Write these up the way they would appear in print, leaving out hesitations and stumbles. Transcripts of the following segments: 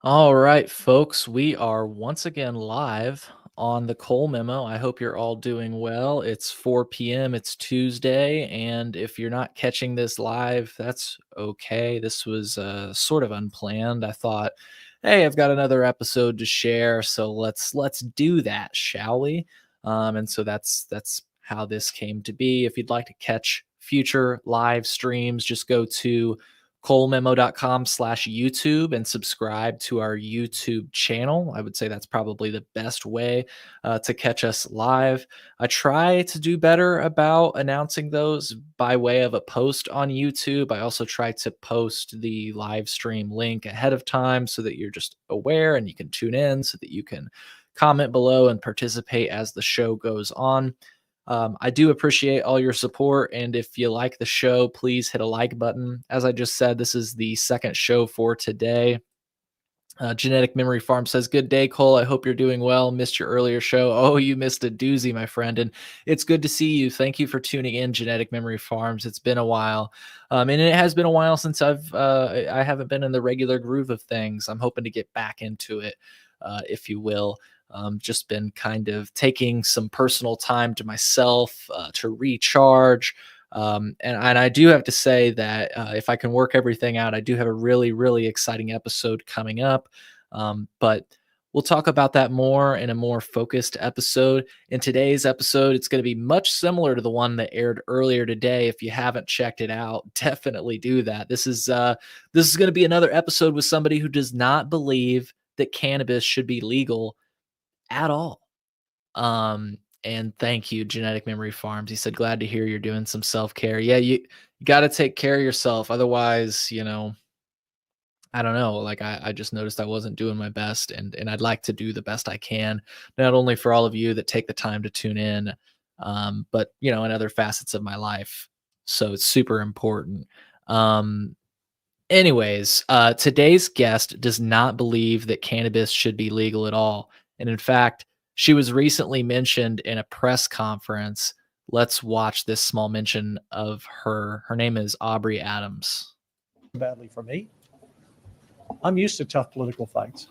All right, folks, we are once again live on the Cole Memo. I hope you're all doing well. It's 4 p.m., it's Tuesday, and if you're not catching this live, that's okay. This was sort of unplanned. I thought, hey, I've got another episode to share, so let's do that, shall we? And so that's how this came to be. If you'd like to catch future live streams, just go to colememo.com/YouTube and subscribe to our YouTube channel. I would say that's probably the best way to catch us live. I try to do better about announcing those by way of a post on YouTube. I also try to post the live stream link ahead of time so that you're just aware and you can tune in so that you can comment below and participate as the show goes on. I do appreciate all your support. And if you like the show, please hit a like button. As I just said, this is the second show for today. Genetic Memory Farm says, "Good day, Cole. I hope you're doing well. Missed your earlier show." Oh, you missed a doozy, my friend. And it's good to see you. Thank you for tuning in, Genetic Memory Farms. It's been a while. And it has been a while since I haven't been in the regular groove of things. I'm hoping to get back into it, if you will. Just been kind of taking some personal time to myself to recharge. And I do have to say that if I can work everything out, I do have a really, really exciting episode coming up. But we'll talk about that more in a more focused episode. In today's episode, it's going to be much similar to the one that aired earlier today. If you haven't checked it out, definitely do that. This is going to be another episode with somebody who does not believe that cannabis should be legal at all. And thank you, Genetic Memory Farms. He said, "Glad to hear you're doing some self-care." Yeah, you got to take care of yourself. Otherwise, I don't know. Like I just noticed I wasn't doing my best, and I'd like to do the best I can, not only for all of you that take the time to tune in, but in other facets of my life. So it's super important. Um, Anyways, today's guest does not believe that cannabis should be legal at all. And in fact, she was recently mentioned in a press conference. Let's watch this small mention of her. Her name is Aubree Adams. Badly for me. I'm used to tough political fights.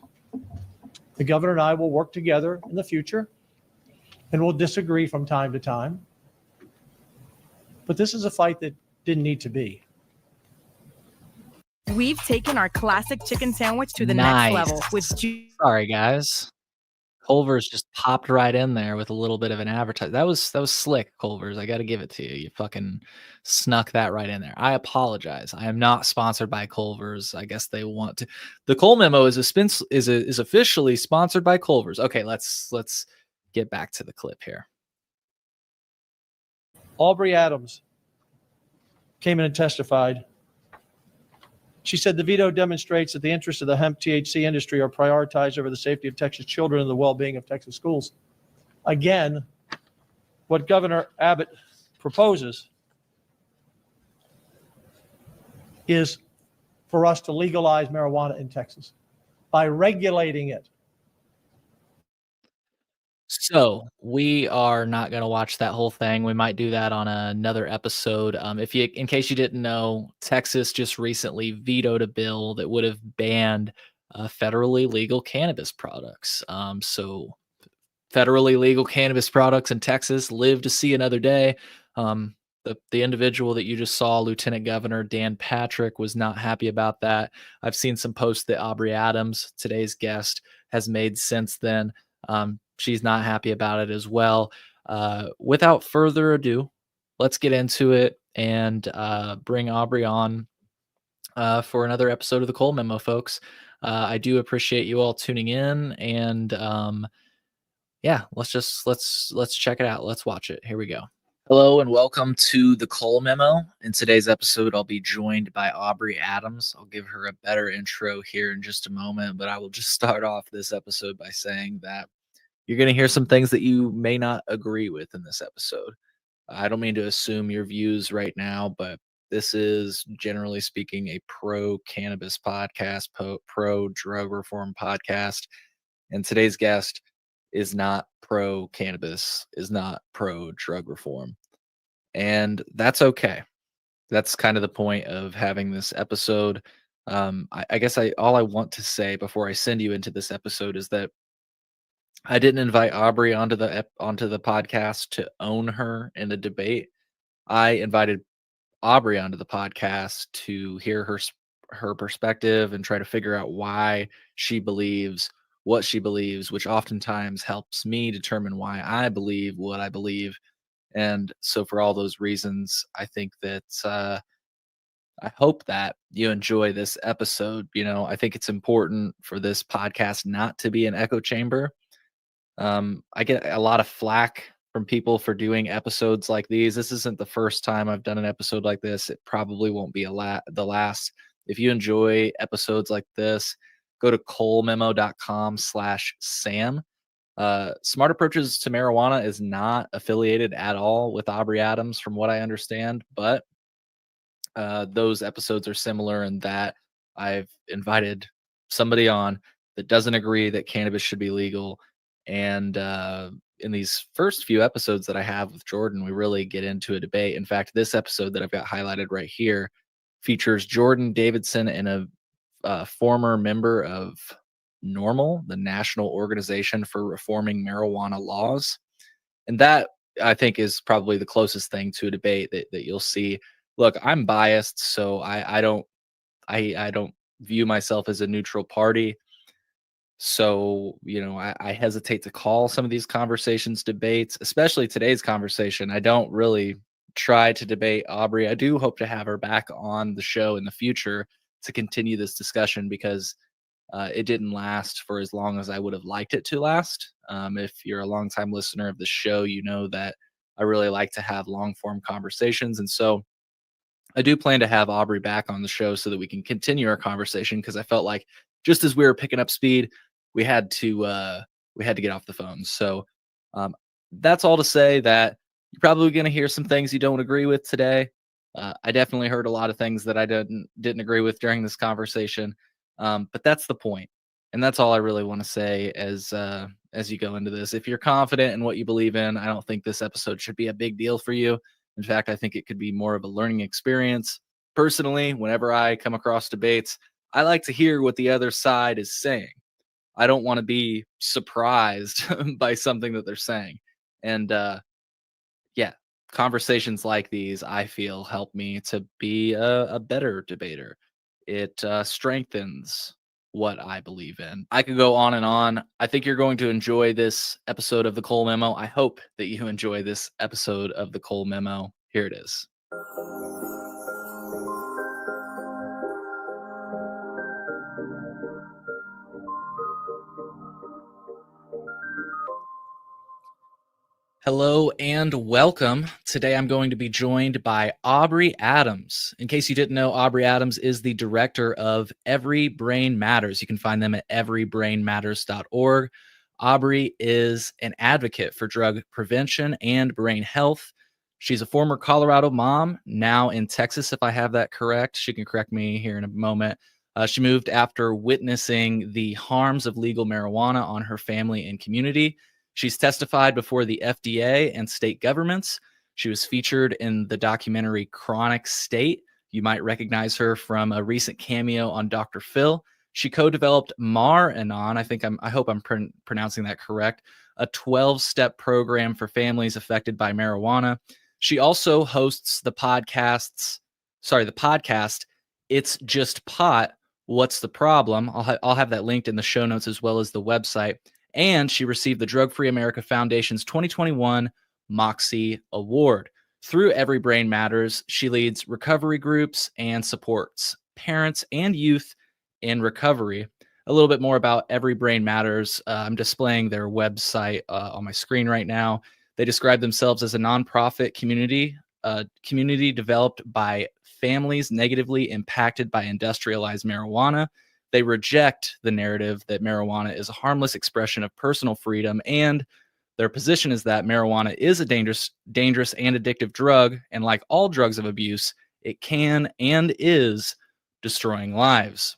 The governor and I will work together in the future, and we'll disagree from time to time. But this is a fight that didn't need to be. We've taken our classic chicken sandwich to the Nice. next level with Sorry, guys. Culver's just popped right in there with a little bit of an advertise. That was slick, Culver's. I got to give it to you. You fucking snuck that right in there. I apologize. I am not sponsored by Culver's. I guess they want to. The Cole Memo is officially sponsored by Culver's. Okay, let's get back to the clip here. Aubree Adams came in and testified. She said the veto demonstrates that the interests of the hemp THC industry are prioritized over the safety of Texas children and the well-being of Texas schools. Again, what Governor Abbott proposes is for us to legalize marijuana in Texas by regulating it. So we are not going to watch that whole thing. We might do that on another episode. In case you didn't know, Texas just recently vetoed a bill that would have banned federally legal cannabis products. So federally legal cannabis products in Texas live to see another day. The individual that you just saw, Lieutenant Governor Dan Patrick, was not happy about that. I've seen some posts that Aubree Adams, today's guest, has made since then. She's not happy about it as well. Without further ado, let's get into it and bring Aubree on for another episode of the Cole Memo, folks. I do appreciate you all tuning in, and yeah, let's check it out. Let's watch it. Here we go. Hello and welcome to the Cole Memo. In today's episode, I'll be joined by Aubree Adams. I'll give her a better intro here in just a moment, but I will just start off this episode by saying that you're going to hear some things that you may not agree with in this episode. I don't mean to assume your views right now, but this is, generally speaking, a pro-cannabis podcast, pro-drug reform podcast. And today's guest is not pro-cannabis, is not pro-drug reform. And that's okay. That's kind of the point of having this episode. I guess all I want to say before I send you into this episode is that I didn't invite Aubrey onto the podcast to own her in the debate. I invited Aubrey onto the podcast to hear her perspective and try to figure out why she believes what she believes, which oftentimes helps me determine why I believe what I believe. And so, for all those reasons, I think that I hope that you enjoy this episode. I think it's important for this podcast not to be an echo chamber. I get a lot of flack from people for doing episodes like these. This isn't the first time I've done an episode like this. It probably won't be the last. If you enjoy episodes like this, go to colememo.com/Sam. Smart Approaches to Marijuana is not affiliated at all with Aubrey Adams, from what I understand, but those episodes are similar in that I've invited somebody on that doesn't agree that cannabis should be legal. And in these first few episodes that I have with Jordan, we really get into a debate. In fact, this episode that I've got highlighted right here features Jordan Davidson and a former member of NORML, the National Organization for Reforming Marijuana Laws. And that, I think, is probably the closest thing to a debate that you'll see. Look, I'm biased, so I don't view myself as a neutral party. So, I hesitate to call some of these conversations debates, especially today's conversation. I don't really try to debate Aubrey. I do hope to have her back on the show in the future to continue this discussion, because it didn't last for as long as I would have liked it to last. If you're a longtime listener of the show, you know that I really like to have long form conversations. And so I do plan to have Aubrey back on the show so that we can continue our conversation, because I felt like just as we were picking up speed, we had to get off the phone. So that's all to say that you're probably going to hear some things you don't agree with today. I definitely heard a lot of things that I didn't agree with during this conversation, but that's the point, and that's all I really want to say as you go into this. If you're confident in what you believe in, I don't think this episode should be a big deal for you. In fact, I think it could be more of a learning experience. Personally, whenever I come across debates, I like to hear what the other side is saying. I don't want to be surprised by something that they're saying. And yeah, conversations like these, I feel, help me to be a better debater. It strengthens what I believe in. I could go on and on. I think you're going to enjoy this episode of the Cole Memo. I hope that you enjoy this episode of the Cole Memo. Here it is. Hello and welcome. Today I'm going to be joined by Aubree Adams. In case you didn't know, Aubree Adams is the director of Every Brain Matters. You can find them at everybrainmatters.org. Aubree is an advocate for drug prevention and brain health. She's a former Colorado mom, now in Texas, if I have that correct. She can correct me here in a moment. She moved after witnessing the harms of legal marijuana on her family and community. She's testified before the FDA and state governments. She was featured in the documentary Chronic State. You might recognize her from a recent cameo on Dr. Phil. She co-developed Mar-Anon, I hope I'm pronouncing that correct, a 12-step program for families affected by marijuana. She also hosts the podcast, It's Just Pot, What's the Problem? I'll have that linked in the show notes as well as the website. And she received the Drug Free America Foundation's 2021 Moxie Award. Through Every Brain Matters, she leads recovery groups and supports parents and youth in recovery. A little bit more about Every Brain Matters. I'm displaying their website on my screen right now. They describe themselves as a nonprofit community developed by families negatively impacted by industrialized marijuana. They reject the narrative that marijuana is a harmless expression of personal freedom, and their position is that marijuana is a dangerous and addictive drug, and like all drugs of abuse, it can and is destroying lives.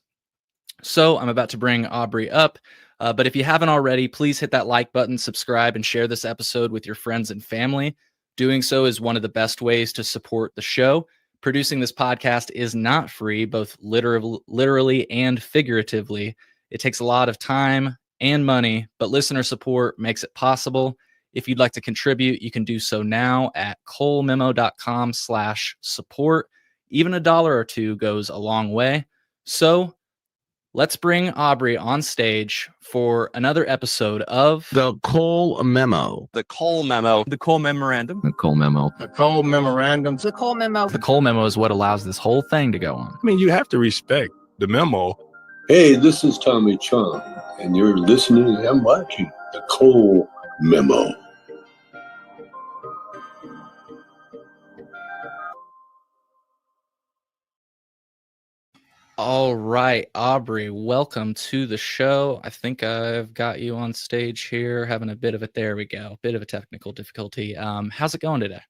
So I'm about to bring Aubree up, but if you haven't already, please hit that like button, subscribe, and share this episode with your friends and family. Doing so is one of the best ways to support the show. Producing this podcast is not free, both literally and figuratively. It takes a lot of time and money, but listener support makes it possible. If you'd like to contribute, you can do so now at colememo.com/support. Even $1 or $2 goes a long way. So let's bring Aubree on stage for another episode of The Cole Memo. The Cole Memo. The Cole Memorandum. The Cole Memo. The Cole Memorandum. The Cole Memo. The Cole Memo is what allows this whole thing to go on. I mean, you have to respect the memo. Hey, this is Tommy Chong, and you're listening and watching The Cole Memo. All right, Aubree, welcome to the show. I think I've got you on stage here, having a bit of a technical difficulty. How's it going today?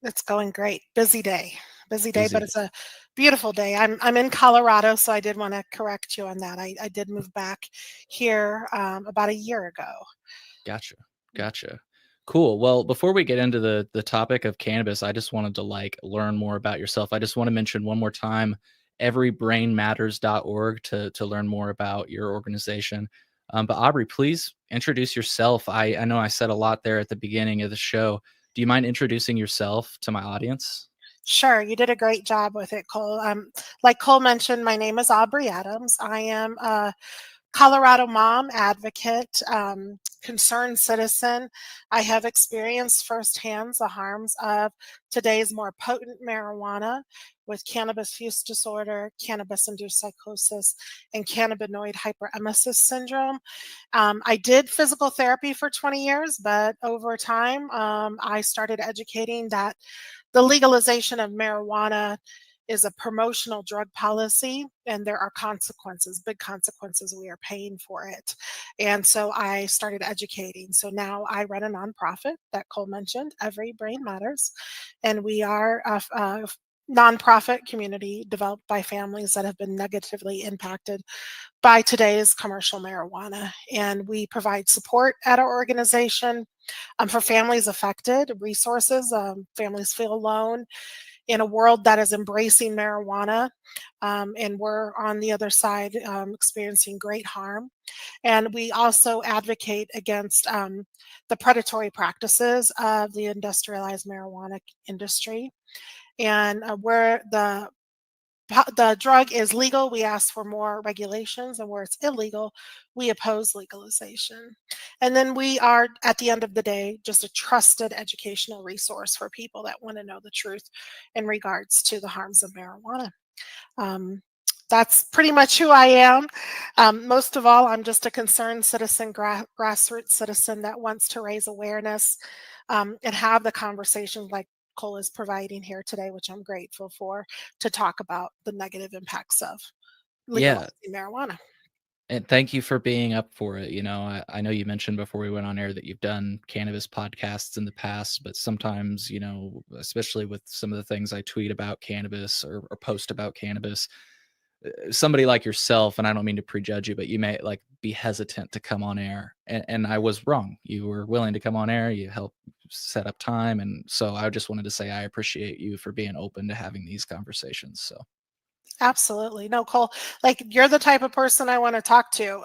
It's going great. Busy day, Busy but it's a beautiful day. I'm in Colorado, so I did want to correct you on that. I did move back here about a year ago. Gotcha. Cool. Well, before we get into the topic of cannabis, I just wanted to learn more about yourself. I just want to mention one more time everybrainmatters.org to learn more about your organization. But Aubree, please introduce yourself. I know I said a lot there at the beginning of the show. Do you mind introducing yourself to my audience? Sure, you did a great job with it, Cole. Like Cole mentioned, my name is Aubree Adams. I am a Colorado mom, advocate, concerned citizen. I have experienced firsthand the harms of today's more potent marijuana with cannabis use disorder, cannabis-induced psychosis, and cannabinoid hyperemesis syndrome. I did physical therapy for 20 years, but over time, I started educating that the legalization of marijuana is a promotional drug policy, and there are consequences, big consequences. We are paying for it. And so I started educating. So now I run a nonprofit that Cole mentioned, Every Brain Matters. And we are a nonprofit community developed by families that have been negatively impacted by today's commercial marijuana. And we provide support at our organization for families affected, resources. Families feel alone in a world that is embracing marijuana, and we're on the other side experiencing great harm. And we also advocate against the predatory practices of the industrialized marijuana industry. And where the drug is legal, we ask for more regulations, and where it's illegal, we oppose legalization. And then we are, at the end of the day, just a trusted educational resource for people that want to know the truth in regards to the harms of marijuana. That's pretty much who I am. Most of all, I'm just a concerned citizen, grassroots citizen that wants to raise awareness and have the conversation like Cole is providing here today, which I'm grateful for, to talk about the negative impacts of legalizing marijuana. And thank you for being up for it. I know you mentioned before we went on air that you've done cannabis podcasts in the past, but sometimes, especially with some of the things I tweet about cannabis or post about cannabis, somebody like yourself, and I don't mean to prejudge you, but you may be hesitant to come on air. And I was wrong. You were willing to come on air. You helped set up time. And so I just wanted to say I appreciate you for being open to having these conversations. So Absolutely. No, Cole, you're the type of person I want to talk to.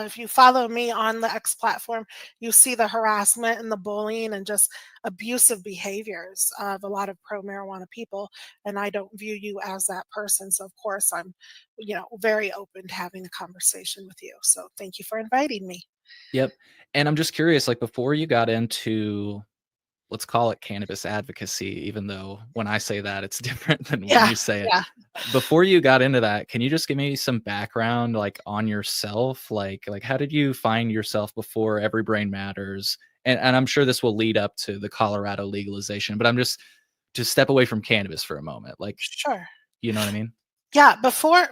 If you follow me on the X platform, you see the harassment and the bullying and just abusive behaviors of a lot of pro-marijuana people. And I don't view you as that person. So of course I'm, very open to having a conversation with you. So thank you for inviting me. Yep. And I'm just curious, before you got into, let's call it cannabis advocacy, even though when I say that, it's different than when you say it. Yeah. Before you got into that, can you just give me some background, on yourself? Like how did you find yourself before Every Brain Matters? And I'm sure this will lead up to the Colorado legalization, but I'm just to step away from cannabis for a moment. Sure. You know what I mean? Yeah, before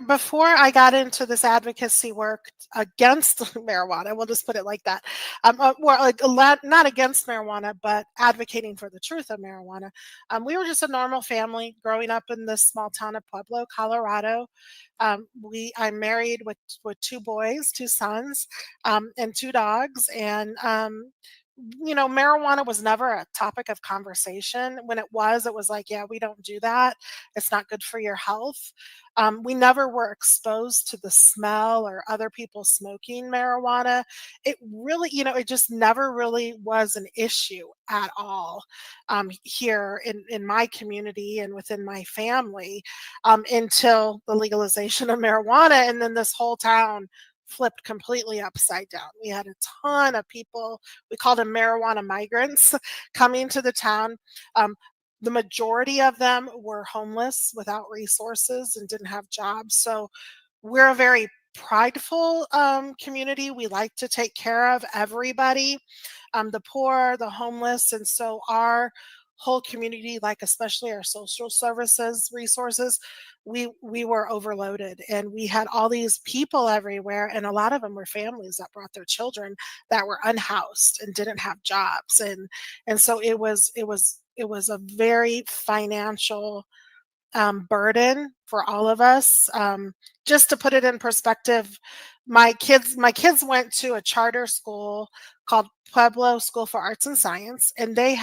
I got into this advocacy work against marijuana, we'll just put it like that. Not against marijuana, but advocating for the truth of marijuana. We were just a normal family growing up in this small town of Pueblo, Colorado. I'm married with two boys, two sons, and two dogs, and marijuana was never a topic of conversation. When it was like, yeah, we don't do that. It's not good for your health. We never were exposed to the smell or other people smoking marijuana. It really, it just never really was an issue at all here in my community and within my family until the legalization of marijuana. And then this whole town flipped completely upside down. We had a ton of people, we called them marijuana migrants, coming to the town. Um, the majority of them were homeless without resources and didn't have jobs. So we're a very prideful community. We like to take care of everybody, the poor, the homeless. And so our whole community, like especially our social services resources, we were overloaded, and we had all these people everywhere, and a lot of them were families that brought their children that were unhoused and didn't have jobs. And so it was a very financial burden for all of us. Just to put it in perspective, my kids went to a charter school called Pueblo School for Arts and Science, and they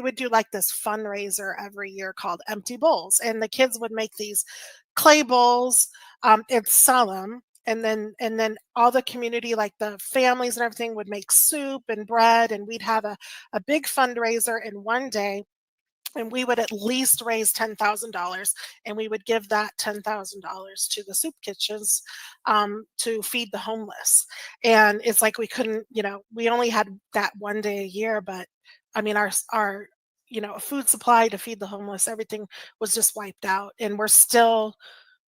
would do like this fundraiser every year called Empty Bowls, and the kids would make these clay bowls and sell them. And then all the community, like the families and everything, would make soup and bread, and we'd have a big fundraiser in one day, and we would at least raise $10,000, and we would give that $10,000 to the soup kitchens to feed the homeless. And it's like we couldn't, we only had that one day a year, but I mean, our food supply to feed the homeless, everything was just wiped out, and we're still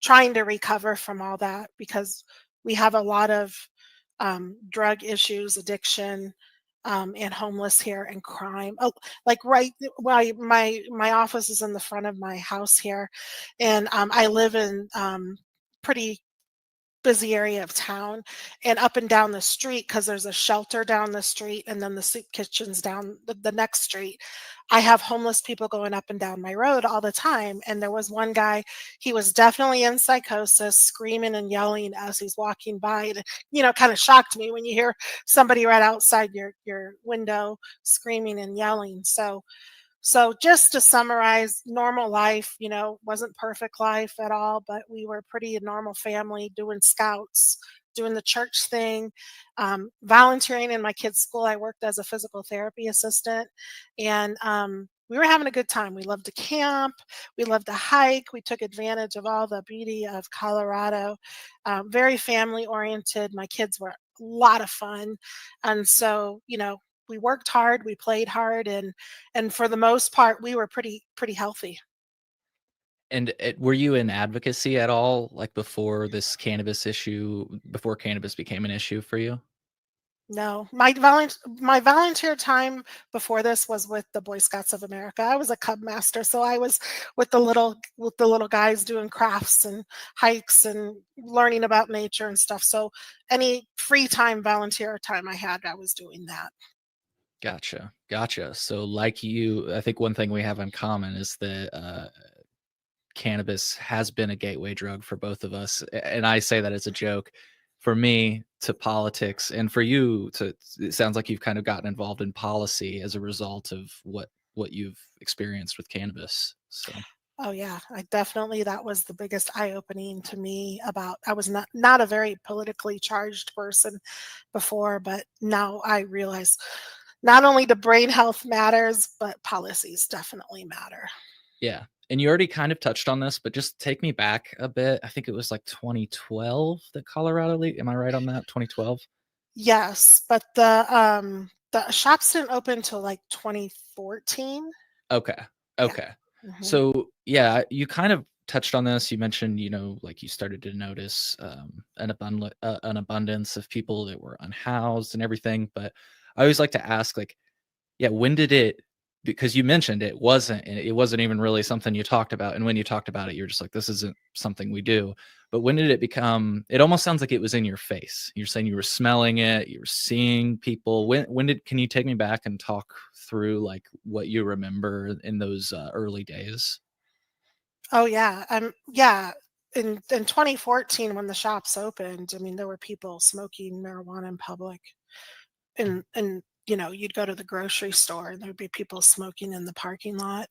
trying to recover from all that because we have a lot of drug issues, addiction, and homeless here, and crime. Oh, like right, my office is in the front of my house here, and I live in pretty busy area of town, and up and down the street, because there's a shelter down the street and then the soup kitchens down the next street. I have homeless people going up and down my road all the time. And there was one guy, he was definitely in psychosis, screaming and yelling as he's walking by. And kind of shocked me when you hear somebody right outside your window screaming and yelling. So just to summarize, normal life, wasn't perfect life at all, but we were pretty normal family, doing scouts, doing the church thing, volunteering in my kids' school. I worked as a physical therapy assistant, and we were having a good time. We loved to camp, we loved to hike, we took advantage of all the beauty of Colorado. Very family oriented. My kids were a lot of fun, and so we worked hard, we played hard, and for the most part, we were pretty healthy. And were you in advocacy at all, like before cannabis became an issue for you? No, my volunteer time before this was with the Boy Scouts of America. I was a Cub Master, so I was with the little guys doing crafts and hikes and learning about nature and stuff. So any free time, volunteer time I had, I was doing that. Gotcha, gotcha. So, like you, I think one thing we have in common is that cannabis has been a gateway drug for both of us, and I say that as a joke. For me, to politics, and for you, to it sounds like you've kind of gotten involved in policy as a result of what you've experienced with cannabis. So, Oh yeah, I definitely, that was the biggest eye opening to me. About I was not a very politically charged person before, but now I realize not only the brain health matters, but policies definitely matter. yeah. And you already kind of touched on this, but just take me back a bit. I think it was like 2012 that Colorado Am I right on that? 2012? Yes, but the shops didn't open till like 2014. Okay. Yeah. Okay. Mhm. So, yeah, you kind of touched on this. You mentioned, like you started to notice an abundance of people that were unhoused and everything. But I always like to ask, like, yeah, when did it? Because you mentioned it wasn't even really something you talked about. And when you talked about it, you're just like, this isn't something we do. But when did it become? It almost sounds like it was in your face. You're saying you were smelling it, you were seeing people. When did? Can you take me back and talk through like what you remember in those early days? Oh yeah, yeah. In 2014, when the shops opened, I mean, there were people smoking marijuana in public, and you'd go to the grocery store and there'd be people smoking in the parking lot.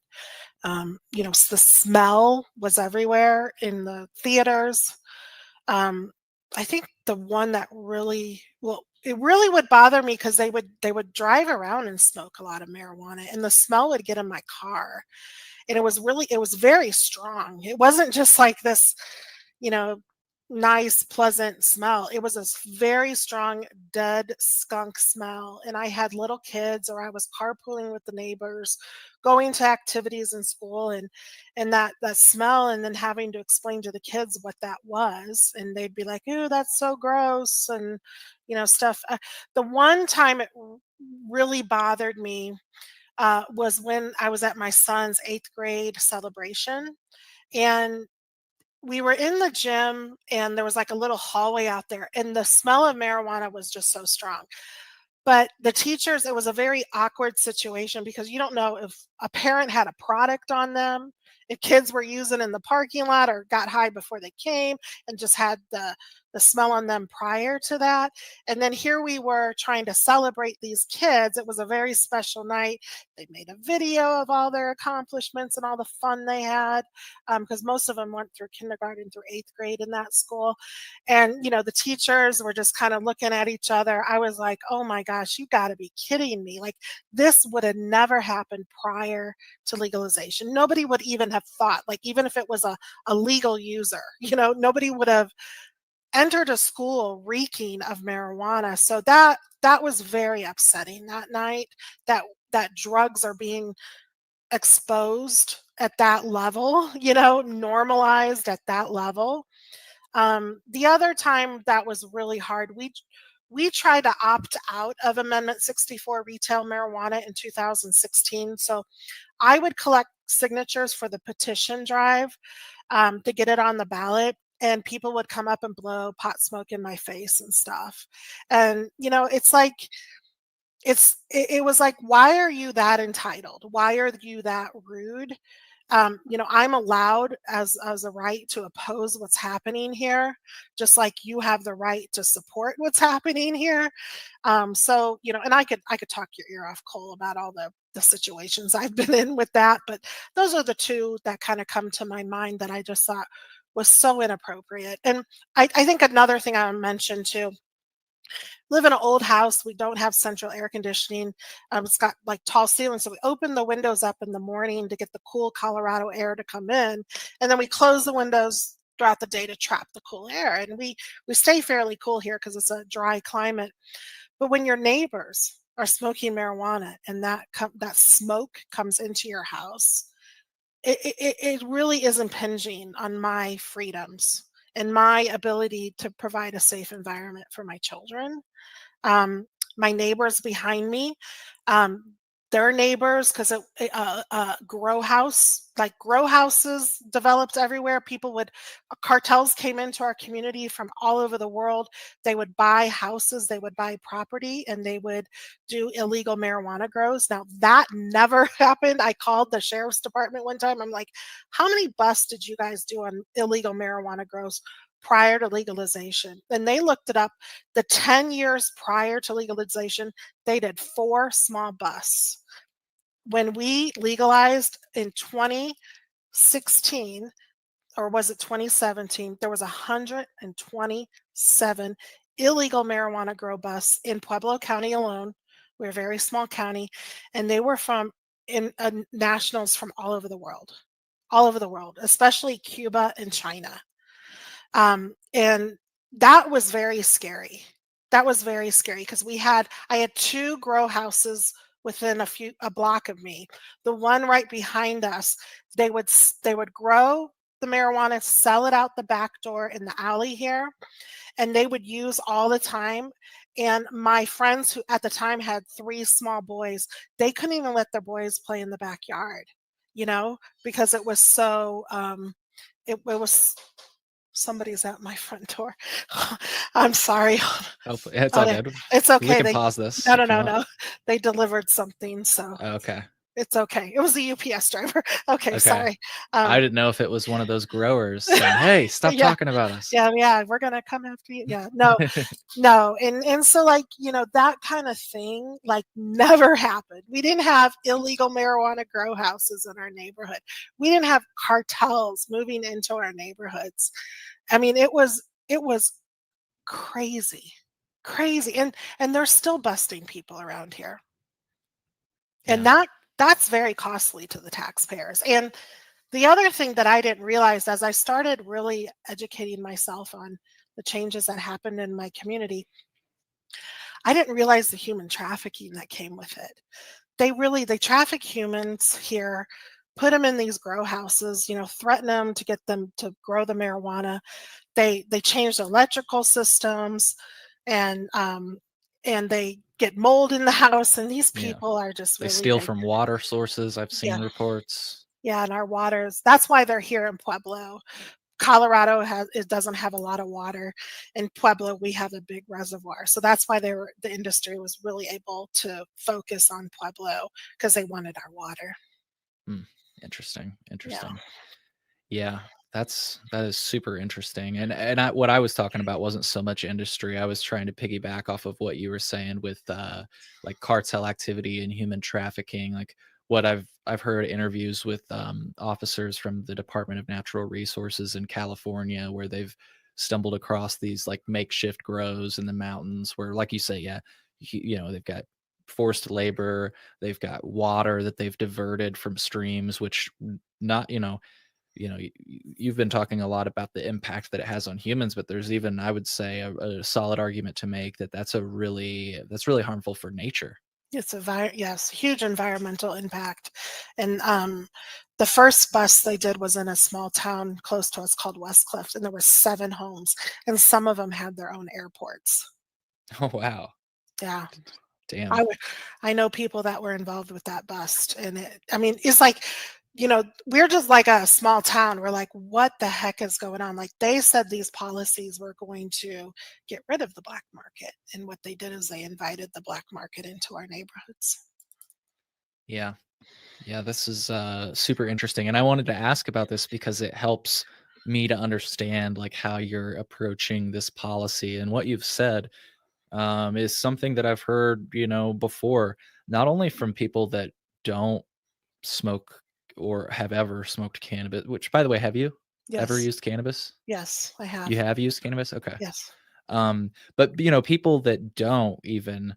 The smell was everywhere in the theaters. Um, I think the one that it really would bother me because they would drive around and smoke a lot of marijuana, and the smell would get in my car, and it was very strong. It wasn't just like this, you know, nice, pleasant smell. It was this very strong, dead skunk smell. And I had little kids, or I was carpooling with the neighbors, going to activities in school, and that smell, and then having to explain to the kids what that was. And they'd be like, "Ooh, that's so gross," and stuff. The one time it really bothered me was when I was at my son's 8th grade celebration. And we were in the gym, and there was like a little hallway out there, and the smell of marijuana was just so strong. But the teachers, it was a very awkward situation because you don't know if a parent had a product on them, if kids were using in the parking lot or got high before they came and just had the smell on them prior to that. And then here we were trying to celebrate these kids. It was a very special night. They made a video of all their accomplishments and all the fun they had, because most of them went through kindergarten through 8th grade in that school. And the teachers were just kind of looking at each other. I was like, oh my gosh, you got to be kidding me. Like, this would have never happened prior to legalization. Nobody would even have thought, like, even if it was a legal user, nobody would have entered a school reeking of marijuana. So that was very upsetting that night, that drugs are being exposed at that level, normalized at that level. The other time that was really hard, we tried to opt out of Amendment 64 retail marijuana in 2016. So I would collect signatures for the petition drive, to get it on the ballot. And people would come up and blow pot smoke in my face and stuff. And it's like it was like, why are you that entitled? Why are you that rude? I'm allowed as a right to oppose what's happening here, just like you have the right to support what's happening here. So and I could talk your ear off, Cole, about all the situations I've been in with that, but those are the two that kind of come to my mind that I just thought was so inappropriate. And I think another thing I would mention too, live in an old house. We don't have central air conditioning. It's got like tall ceilings. So we open the windows up in the morning to get the cool Colorado air to come in. And then we close the windows throughout the day to trap the cool air. And we stay fairly cool here because it's a dry climate. But when your neighbors are smoking marijuana and that smoke comes into your house, it really is impinging on my freedoms and my ability to provide a safe environment for my children. My neighbors behind me, their neighbors, because grow house, like grow houses developed everywhere. Cartels came into our community from all over the world. They would buy houses, they would buy property, and they would do illegal marijuana grows. Now that never happened. I called the sheriff's department one time. I'm like, how many busts did you guys do on illegal marijuana grows prior to legalization? And they looked it up. The 10 years prior to legalization, they did 4 small busts. When we legalized in 2016, or was it 2017, there was 127 illegal marijuana grow busts in Pueblo County alone. We're a very small county, and they were from nationals from all over the world, especially Cuba and China. And that was very scary. That was very scary because I had 2 grow houses within a block of me. The one right behind us, they would grow the marijuana, sell it out the back door in the alley here, and they would use all the time. And my friends, who at the time had 3 small boys, they couldn't even let their boys play in the backyard, because it was so it was somebody's at my front door. I'm sorry. Oh, it's Oh, all good. it's We okay. can pause this No, if you want. no. They delivered something, so Okay. It's okay. It was the UPS driver. Okay, Okay. sorry. I didn't know if it was one of those growers saying, "Hey, stop Yeah, talking about us." yeah, we're gonna come after you. Yeah, no, no, and so like that kind of thing like never happened. We didn't have illegal marijuana grow houses in our neighborhood. We didn't have cartels moving into our neighborhoods. I mean, it was crazy, crazy, and they're still busting people around here, and Yeah. that's very costly to the taxpayers. And the other thing that I didn't realize as I started really educating myself on the changes that happened in my community, I didn't realize the human trafficking that came with it. They traffic humans here, put them in these grow houses, threaten them to get them to grow the marijuana. They changed electrical systems, and they get mold in the house, and these Yeah. people are just They really steal like, from water sources. I've yeah, seen reports. yeah, in our waters. That's why they're here in Pueblo. Colorado it doesn't have a lot of water. In Pueblo, we have a big reservoir. So that's why the industry was really able to focus on Pueblo because they wanted our water. Hmm. Interesting. Yeah. Interesting. Yeah, that is super interesting. And what I was talking about wasn't so much industry. I was trying to piggyback off of what you were saying with like cartel activity and human trafficking. Like what I've heard interviews with officers from the Department of Natural Resources in California where they've stumbled across these like makeshift grows in the mountains where, like you say, yeah, they've got forced labor, they've got water that they've diverted from streams, which not you've been talking a lot about the impact that it has on humans, but there's even, I would say, a solid argument to make that that's really harmful for nature. Yes, huge environmental impact. And the first bus they did was in a small town close to us called Westcliff, and there were 7 homes, and some of them had their own airports. Oh wow, Yeah. I damn. would I know people that were involved with that bust, and I mean, it's like, we're just like a small town. We're like, what the heck is going on? Like they said these policies were going to get rid of the black market, and what they did is they invited the black market into our neighborhoods. Yeah, yeah, this is super interesting, and I wanted to ask about this because it helps me to understand like how you're approaching this policy. And what you've said is something that I've heard, before, not only from people that don't smoke or have ever smoked cannabis. Which, by the way, have you ever Yes. used cannabis? Yes, I You have. have used cannabis? Okay. Yes. But, people that don't even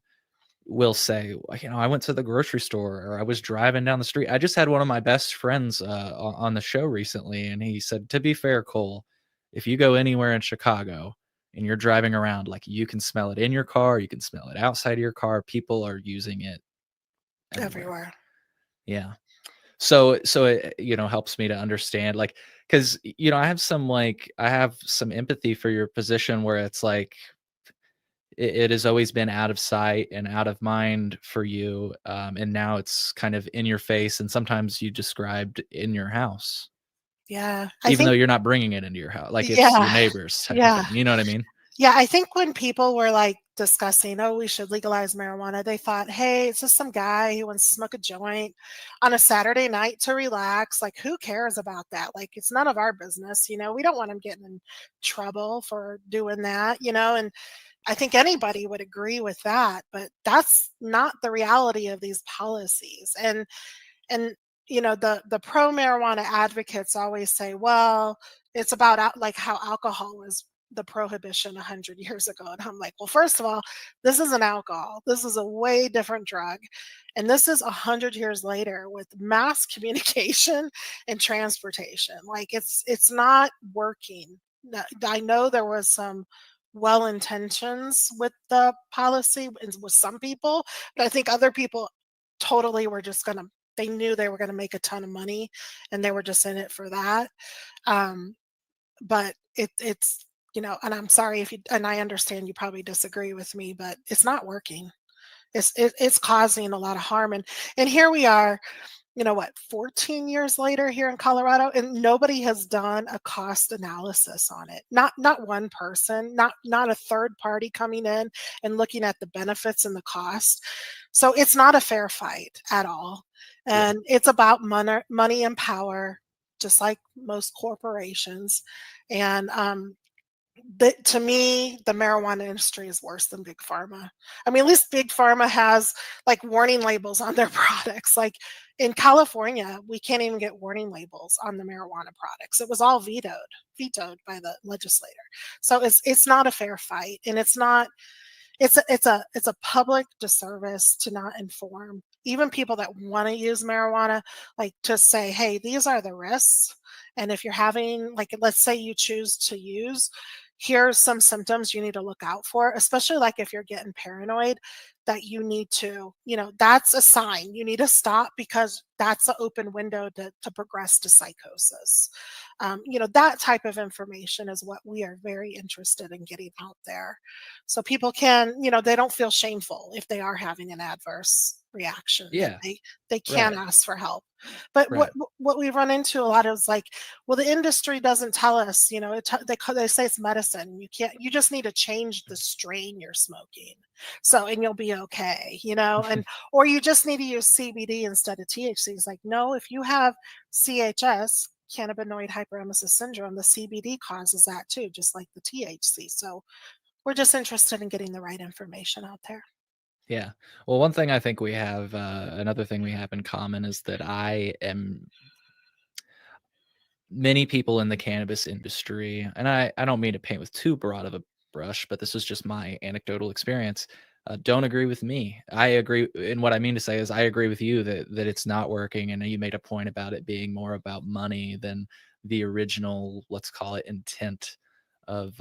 will say, "Well, I went to the grocery store or I was driving down the street." I just had one of my best friends, on the show recently, and he said, "To be fair, Cole, if you go anywhere in Chicago and you're driving around, like, you can smell it in your car, you can smell it outside of your car. People are using it everywhere." Everywhere. Yeah. So it, helps me to understand, like, because I have some empathy for your position where it's like it has always been out of sight and out of mind for you, and now it's kind of in your face, and sometimes you described in your house, Yeah. I even though think you're not bringing it into your house, like it's your yeah. neighbors type of Yeah. thing. You know what I mean? Yeah, I think when people were like discussing, oh, we should legalize marijuana, they thought, hey, it's just some guy who wants to smoke a joint on a Saturday night to relax. Like, who cares about that? Like, it's none of our business. We don't want him getting in trouble for doing that. And I think anybody would agree with that, but that's not the reality of these policies. And the pro marijuana advocates always say, well, it's about like how alcohol was the prohibition 100 years ago. And I'm like, well, first of all, this isn't alcohol. This is a way different drug. And this is 100 years later with mass communication and transportation. Like it's not working. I know there was some well intentions with the policy and with some people, but I think other people totally were just going to they knew they were going to make a ton of money, and they were just in it for that. Um, but and I'm sorry if you, and I understand you probably disagree with me, but it's not working. It's causing a lot of harm, and here we are, 14 years later here in Colorado, and nobody has done a cost analysis on it. Not one person, not a third party coming in and looking at the benefits and the cost. So it's not a fair fight at all. and it's about money and power, just like most corporations. And to me, the marijuana industry is worse than big pharma. I mean, at least big pharma has like warning labels on their products. Like in California, we can't even get warning labels on the marijuana products. It was all vetoed by the legislator. So it's not a fair fight, and it's a public disservice to not inform even people that want to use marijuana, like to say, hey, these are the risks. And if you're having, like, let's say you choose to use, here's some symptoms you need to look out for, especially like if you're getting paranoid, that you need to, that's a sign you need to stop, because that's an open window to progress to psychosis. That type of information is what we are very interested in getting out there. So people can, they don't feel shameful if they are having an adverse reaction, that Yeah. they can Right. ask for help. But Right. what we run into a lot is like, well, the industry doesn't tell us, they say it's medicine. You just need to change the strain you're smoking. So, and you'll be okay, and, or you just need to use CBD instead of THC. It's like, no, if you have CHS, cannabinoid hyperemesis syndrome, the CBD causes that too, just like the THC. So we're just interested in getting the right information out there. Yeah. Well, one thing I think we have, another thing we have in common is that I am many people in the cannabis industry, and I don't mean to paint with too broad of a brush, but this is just my anecdotal experience, don't agree with me. I agree, and what I mean to say is I agree with you that it's not working, and you made a point about it being more about money than the original, let's call it, intent of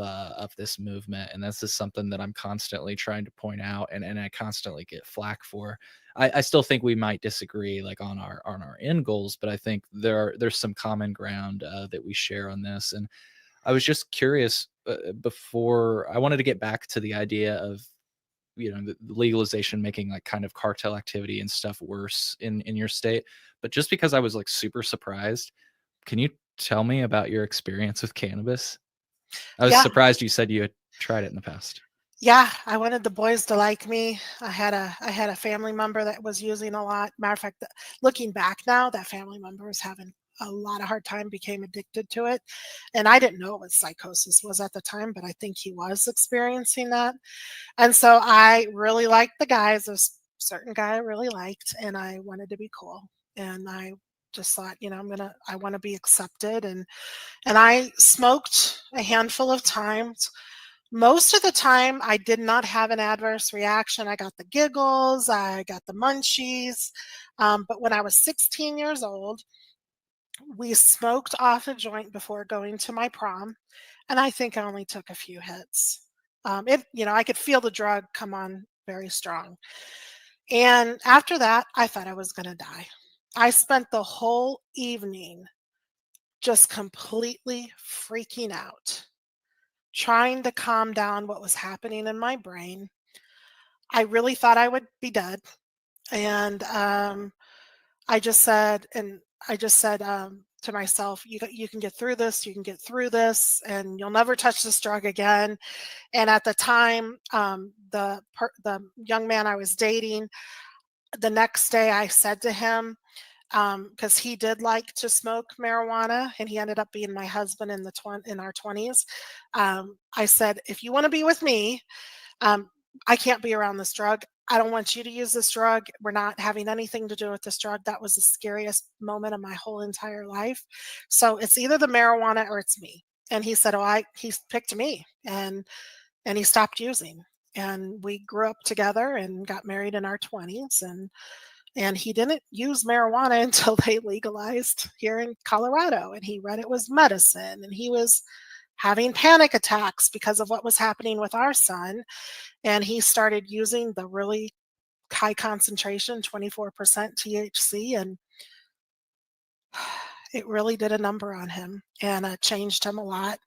this movement. And this is something that I'm constantly trying to point out, and I constantly get flack for. I still think we might disagree like on our end goals, but I think there's some common ground that we share on this. And I was just curious, before I wanted to get back to the idea of the legalization making like kind of cartel activity and stuff worse in your state. But just because I was like super surprised, can you tell me about your experience with cannabis? I was Yeah. surprised you said you had tried it in the past. Yeah, I wanted the boys to like me. I had a family member that was using a lot. Matter of fact, looking back now, that family member was having a lot of hard time, became addicted to it. And I didn't know what psychosis was at the time, but I think he was experiencing that. And so I really liked the guys. There's a certain guy I really liked, and I wanted to be cool. And I just thought, I want to be accepted. And I smoked a handful of times. Most of the time, I did not have an adverse reaction. I got the giggles, I got the munchies. But when I was 16 years old, we smoked off a joint before going to my prom, and I think I only took a few hits. I could feel the drug come on very strong. And after that, I thought I was going to die. I spent the whole evening just completely freaking out, trying to calm down what was happening in my brain. I really thought I would be dead. And I just said, to myself, you can get through this, you can get through this, and you'll never touch this drug again. And at the time, the young man I was dating, the next day I said to him, because he did like to smoke marijuana, and he ended up being my husband in our 20s. I said, if you want to be with me, um, I can't be around this drug. I don't want you to use this drug. We're not having anything to do with this drug. That was the scariest moment of my whole entire life. So it's either the marijuana or it's me. And he said, he picked me, and he stopped using. And we grew up together and got married in our 20s. And he didn't use marijuana until they legalized here in Colorado. And he read it was medicine. And he was having panic attacks because of what was happening with our son. And he started using the really high concentration, 24% THC. And it really did a number on him, and changed him a lot.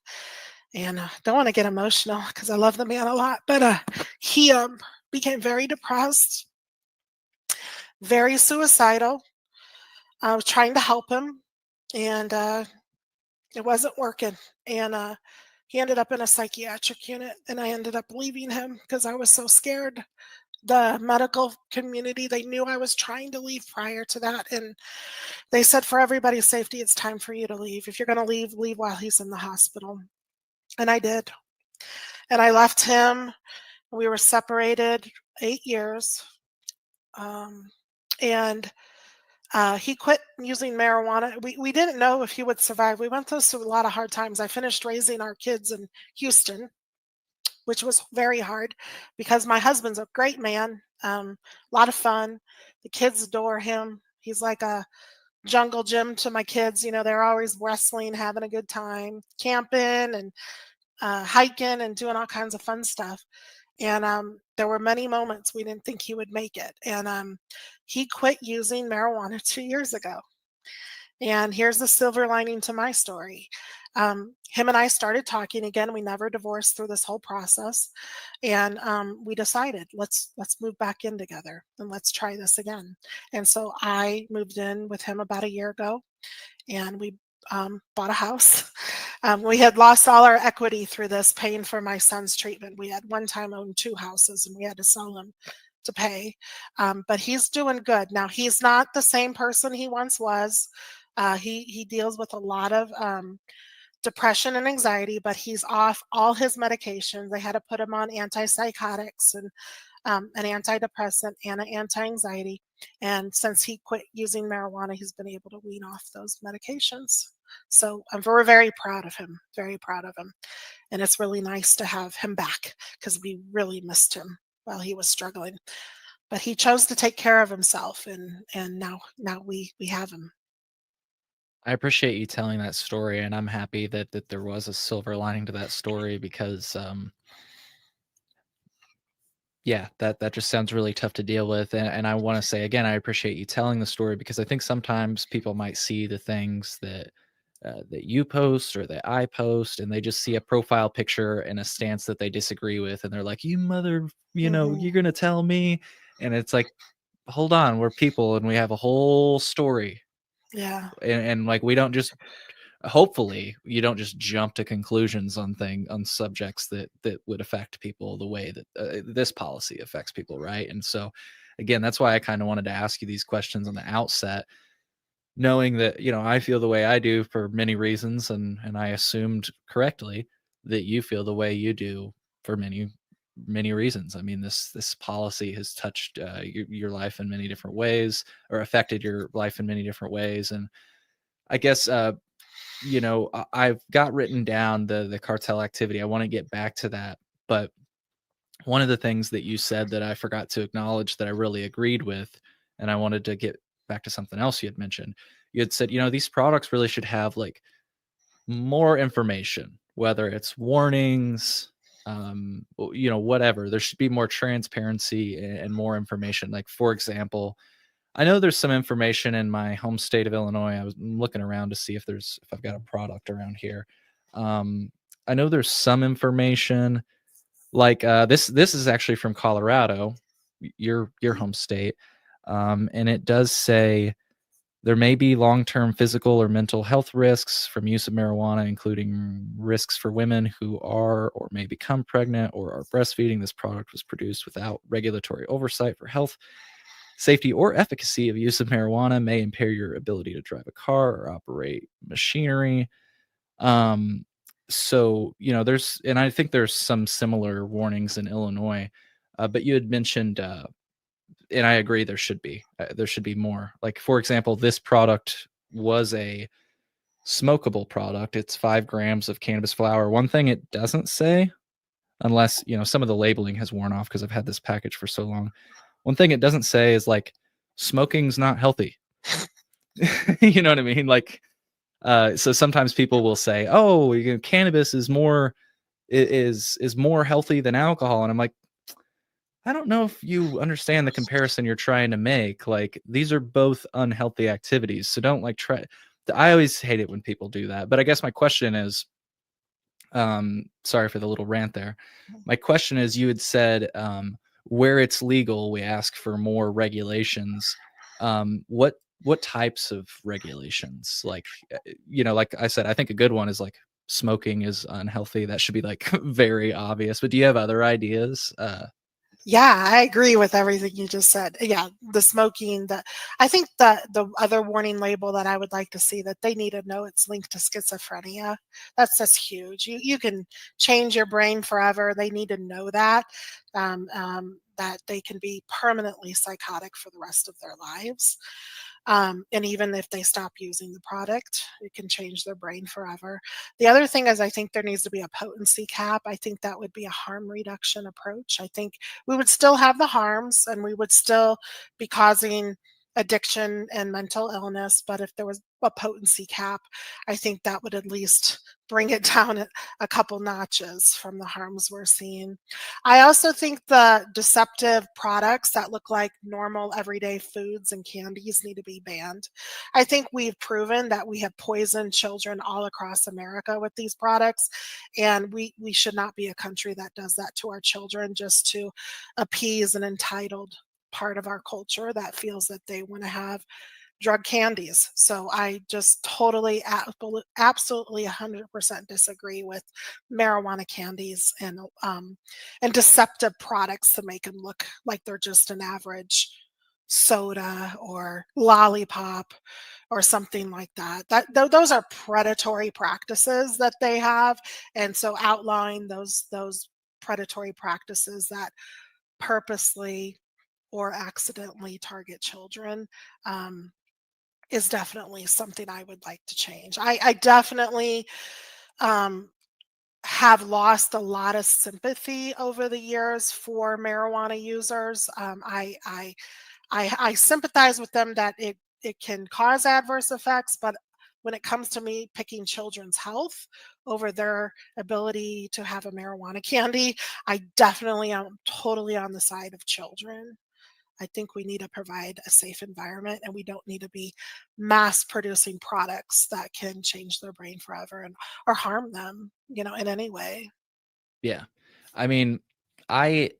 And don't want to get emotional because I love the man a lot. But he became very depressed, very suicidal. I was trying to help him, and it wasn't working. And he ended up in a psychiatric unit, and I ended up leaving him because I was so scared. the medical community, they knew I was trying to leave prior to that, and they said, for everybody's safety, it's time for you to leave. If you're going to leave, leave while he's in the hospital. And I did. And I left him. We were separated 8 years. Um, and he quit using marijuana. We didn't know if he would survive. We went through a lot of hard times. I finished raising our kids in Houston, which was very hard because my husband's a great man, a lot of fun. The kids adore him. He's like a jungle gym to my kids. You know, they're always wrestling, having a good time, camping and hiking and doing all kinds of fun stuff. And there were many moments we didn't think he would make it. And he quit using marijuana 2 years ago. And here's the silver lining to my story. Him and I started talking again. We never divorced through this whole process, and we decided let's move back in together and let's try this again. And so I moved in with him about a year ago, and we bought a house. We had lost all our equity through this, paying for my son's treatment. We had one time owned 2 houses, and we had to sell them to pay. But he's doing good now. He's not the same person he once was. He deals with a lot of depression and anxiety, but he's off all his medications. They had to put him on antipsychotics and an antidepressant and an anti-anxiety. And since he quit using marijuana, he's been able to wean off those medications. So we're very proud of him, very proud of him. And it's really nice to have him back because we really missed him while he was struggling. But he chose to take care of himself, and now we have him. I appreciate you telling that story, and I'm happy that there was a silver lining to that story because, yeah, that just sounds really tough to deal with. And I want to say again, I appreciate you telling the story because I think sometimes people might see the things that you post or that I post, and they just see a profile picture and a stance that they disagree with, and they're like, "You mother, Mhm. you're gonna tell me," and it's like, hold on, we're people and we have a whole story, Yeah. and like we don't just hopefully you don't just jump to conclusions on subjects that would affect people the way that this policy affects people, right? And so again, that's why I kind of wanted to ask you these questions on the outset, knowing that I feel the way I do for many reasons, and I assumed correctly that you feel the way you do for many reasons. I mean, this policy has touched your life in many different ways, or affected your life in many different ways. And I guess I've got written down the cartel activity. I want to get back to that, but one of the things that you said that I forgot to acknowledge that I really agreed with, and I wanted to get back to something else you had mentioned. You had said, these products really should have like more information, whether it's warnings, whatever. There should be more transparency and more information. Like, for example, I know there's some information in my home state of Illinois. I was looking around to see if I've got a product around here. I know there's some information like this is actually from Colorado, your home state. And it does say there may be long-term physical or mental health risks from use of marijuana, including risks for women who are or may become pregnant or are breastfeeding. This product was produced without regulatory oversight for health, safety, or efficacy of use of marijuana, may impair your ability to drive a car or operate machinery. Um, so, and I think there's some similar warnings in Illinois, but you had mentioned, and I agree there should be more. Like, for example, this product was a smokable product. It's 5 grams of cannabis flower. One thing it doesn't say, unless, some of the labeling has worn off because I've had this package for so long. One thing it doesn't say is like, smoking's not healthy. You know what I mean? Like, so sometimes people will say, "Oh, cannabis is more healthy than alcohol," and I'm like, I don't know if you understand the comparison you're trying to make. Like, these are both unhealthy activities, so don't like try. I always hate it when people do that. But I guess my question is, sorry for the little rant there. My question is, you had said where it's legal, we ask for more regulations. What types of regulations? Like, like I said, I think a good one is like smoking is unhealthy. That should be like very obvious. But do you have other ideas? Yeah, I agree with everything you just said. Yeah, the smoking, I think the other warning label that I would like to see, that they need to know it's linked to schizophrenia. That's huge. You can change your brain forever. They need to know that that they can be permanently psychotic for the rest of their lives. And even if they stop using the product, it can change their brain forever. The other thing is, I think there needs to be a potency cap. I think that would be a harm reduction approach. I think we would still have the harms and we would still be causing addiction and mental illness. But if there was a potency cap, I think that would at least bring it down a couple notches from the harms we're seeing. I also think the deceptive products that look like normal everyday foods and candies need to be banned. I think we've proven that we have poisoned children all across America with these products, and we should not be a country that does that to our children just to appease an entitled part of our culture that feels that they want to have drug candies. So I just totally, absolutely 100% disagree with marijuana candies and deceptive products to make them look like they're just an average soda or lollipop or something like that. Those are predatory practices that they have, and so outlawing those predatory practices that purposely or accidentally target children is definitely something I would like to change. I definitely um, have lost a lot of sympathy over the years for marijuana users. I sympathize with them that it can cause adverse effects, but when it comes to me picking children's health over their ability to have a marijuana candy, I definitely am totally on the side of children. I think we need to provide a safe environment, and we don't need to be mass producing products that can change their brain forever and or harm them, in any way. Yeah. I mean, I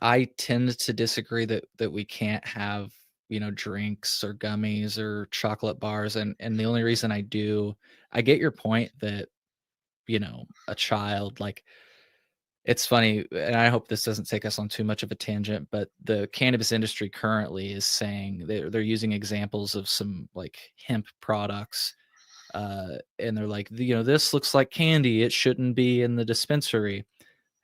I tend to disagree that we can't have, drinks or gummies or chocolate bars, and the only reason I do, I get your point that, a child, like, it's funny, and I hope this doesn't take us on too much of a tangent, but the cannabis industry currently is saying they're using examples of some, like, hemp products, and they're like, "This looks like candy, it shouldn't be in the dispensary."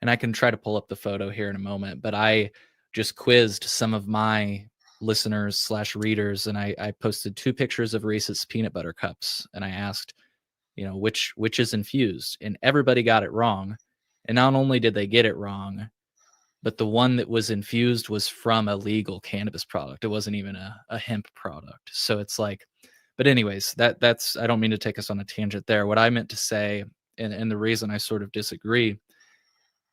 And I can try to pull up the photo here in a moment, but I just quizzed some of my listeners slash readers, and I posted 2 pictures of Reese's peanut butter cups, and I asked, which is infused, and everybody got it wrong. And not only did they get it wrong, but the one that was infused was from a legal cannabis product. It wasn't even a hemp product. So it's like, but anyways, that's, I don't mean to take us on a tangent there. What I meant to say, and the reason I sort of disagree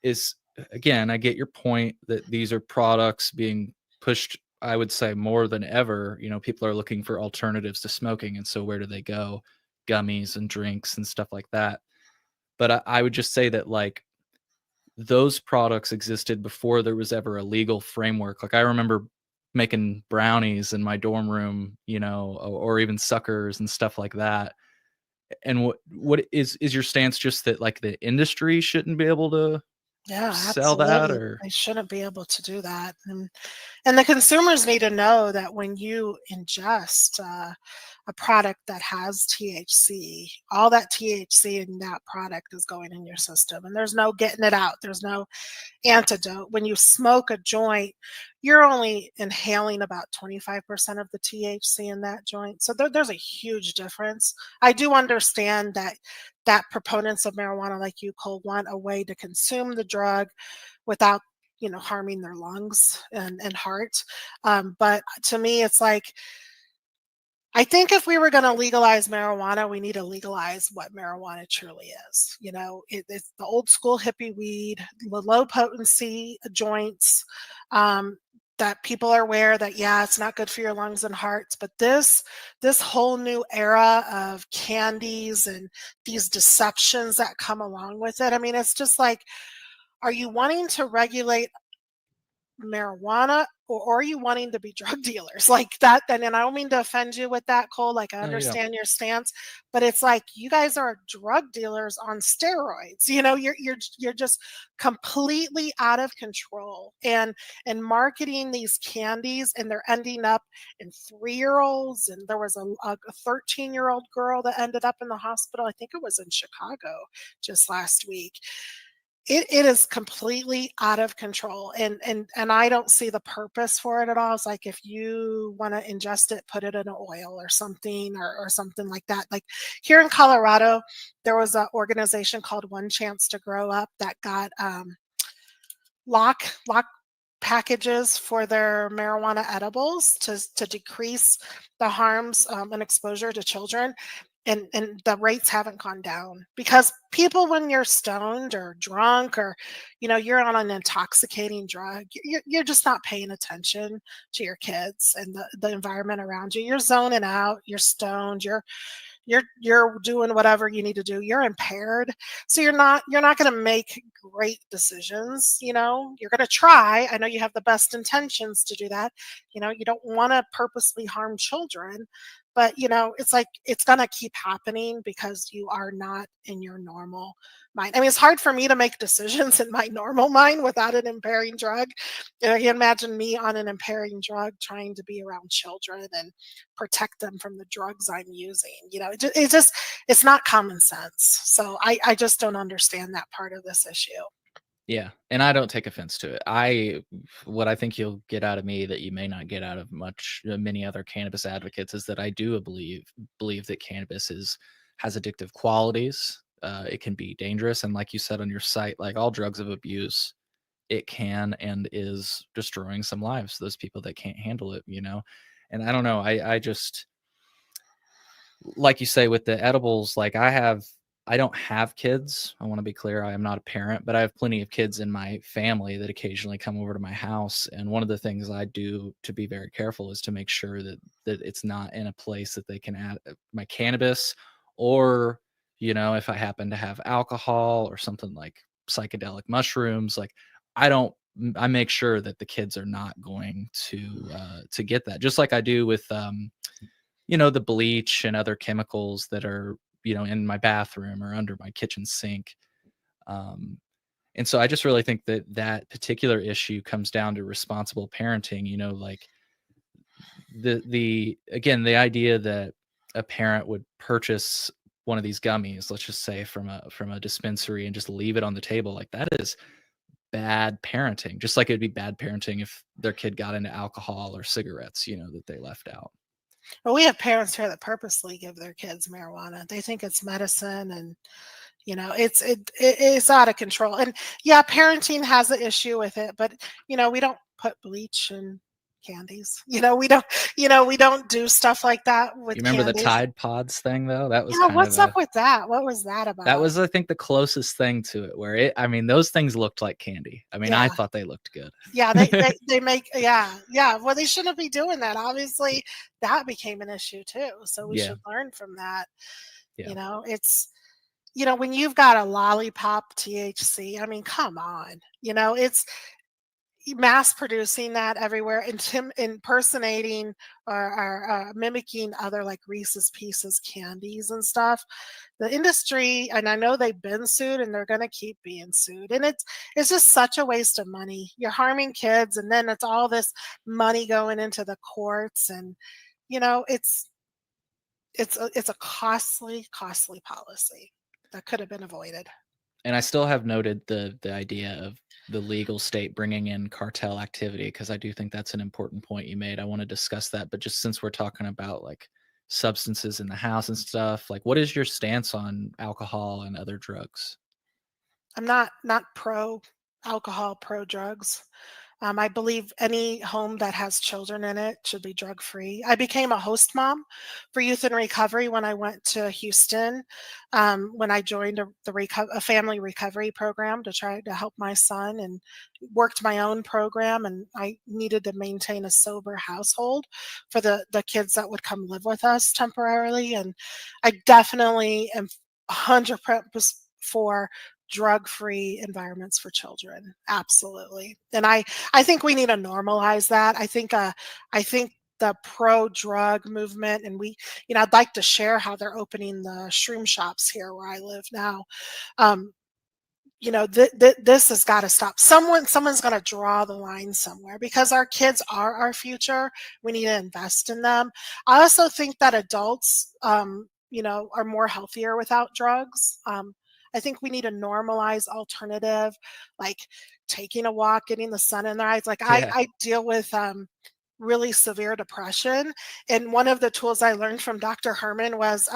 is, again, I get your point that these are products being pushed, I would say, more than ever. People are looking for alternatives to smoking, and so where do they go? Gummies and drinks and stuff like that. But I would just say that, like, those products existed before there was ever a legal framework. Like, I remember making brownies in my dorm room, or even suckers and stuff like that. And what is your stance, just that, like, the industry shouldn't be able to Yeah, sell that, absolutely. or They shouldn't be able to do that. And the consumers need to know that when you ingest a product that has THC, all that THC in that product is going in your system, and there's no getting it out. There's no antidote. When you smoke a joint, you're only inhaling about 25% of the THC in that joint. So there's a huge difference. I do understand that proponents of marijuana like you, Cole, want a way to consume the drug without harming their lungs and heart. But to me, it's like, I think if we were going to legalize marijuana, we need to legalize what marijuana truly is. It's the old school hippie weed, the low potency joints, that people are aware that, yeah, it's not good for your lungs and hearts. But this whole new era of candies and these deceptions that come along with it. I mean, it's just like, are you wanting to regulate marijuana, or are you wanting to be drug dealers like that? And I don't mean to offend you with that, Cole. Like, I No, you don't. understand your stance, but it's like you guys are drug dealers on steroids. You're just completely out of control, and marketing these candies, and they're ending up in 3-year-olds. And there was a 13-year-old girl that ended up in the hospital. I think it was in Chicago just last week. It is completely out of control, and I don't see the purpose for it at all. It's like, if you want to ingest it, put it in an oil or something, or something like that. Like, here in Colorado, there was an organization called One Chance to Grow Up that got lock packages for their marijuana edibles to decrease the harms and exposure to children. And the rates haven't gone down, because people, when you're stoned or drunk, or you're on an intoxicating drug, you're just not paying attention to your kids and the environment around you. You're zoning out, you're stoned, you're doing whatever you need to do, you're impaired. So you're not going to make great decisions. You're going to try. I know you have the best intentions to do that. You don't want to purposely harm children, but it's like, it's going to keep happening because you are not in your normal mind. I mean, it's hard for me to make decisions in my normal mind without an impairing drug. You can imagine me on an impairing drug trying to be around children and protect them from the drugs I'm using. It's not common sense. So I just don't understand that part of this issue. Yeah, and I don't take offense to it. What I think you'll get out of me that you may not get out of many other cannabis advocates is that I do believe that cannabis has addictive qualities. It can be dangerous, and like you said on your site, like all drugs of abuse, it can and is destroying some lives. Those people that can't handle it. And I don't know. I just, like you say with the edibles, like I don't have kids. I want to be clear. I am not a parent, but I have plenty of kids in my family that occasionally come over to my house. And one of the things I do to be very careful is to make sure that it's not in a place that they can add my cannabis, or, if I happen to have alcohol or something like psychedelic mushrooms, like I make sure that the kids are not going to get that, just like I do with the bleach and other chemicals that are, in my bathroom or under my kitchen sink. And so I just really think that particular issue comes down to responsible parenting, like the idea that a parent would purchase one of these gummies, let's just say from a dispensary, and just leave it on the table, like that is bad parenting. Just like it'd be bad parenting if their kid got into alcohol or cigarettes, that they left out. Well, we have parents here that purposely give their kids marijuana. They think it's medicine, and it's out of control. And yeah, parenting has an issue with it, but we don't put bleach in candies. We don't do stuff like that with You remember the candies. Tide Pods thing though? That was Yeah, kind what's of up with that? What was that about? that was, I think, the closest thing to it, where I mean, those things looked like candy. I mean, I Yeah. thought they looked good. Yeah, they make, yeah. Well, they shouldn't be doing that. Obviously, that became an issue too. So we Yeah. should learn from that. Yeah. It's when you've got a lollipop THC, I mean, come on. It's mass producing that everywhere, impersonating or mimicking other, like, Reese's Pieces candies and stuff. The industry, and I know they've been sued, and they're going to keep being sued. And it's just such a waste of money. You're harming kids, and then it's all this money going into the courts, and it's a costly policy that could have been avoided. And I still have noted the idea of the legal state bringing in cartel activity, because I do think that's an important point you made. I want to discuss that, but just since we're talking about like substances in the house and stuff, like what is your stance on alcohol and other drugs? I'm not pro alcohol, pro drugs. I believe any home that has children in it should be drug free. I became a host mom for youth in recovery when I went to Houston, when I joined a family recovery program to try to help my son, and worked my own program. And I needed to maintain a sober household for the kids that would come live with us temporarily. And I definitely am 100% for drug-free environments for children. Absolutely. And I think we need to normalize that. I think the pro-drug movement, and I'd like to share how they're opening the shroom shops here where I live now. Um, this has got to stop. Someone's going to draw the line somewhere because our kids are our future. We need to invest in them. I also think that adults, are more healthier without drugs. I think we need to normalize alternative, like taking a walk, getting the sun in their eyes. Like Yeah. I deal with really severe depression, and one of the tools I learned from Dr. Herman was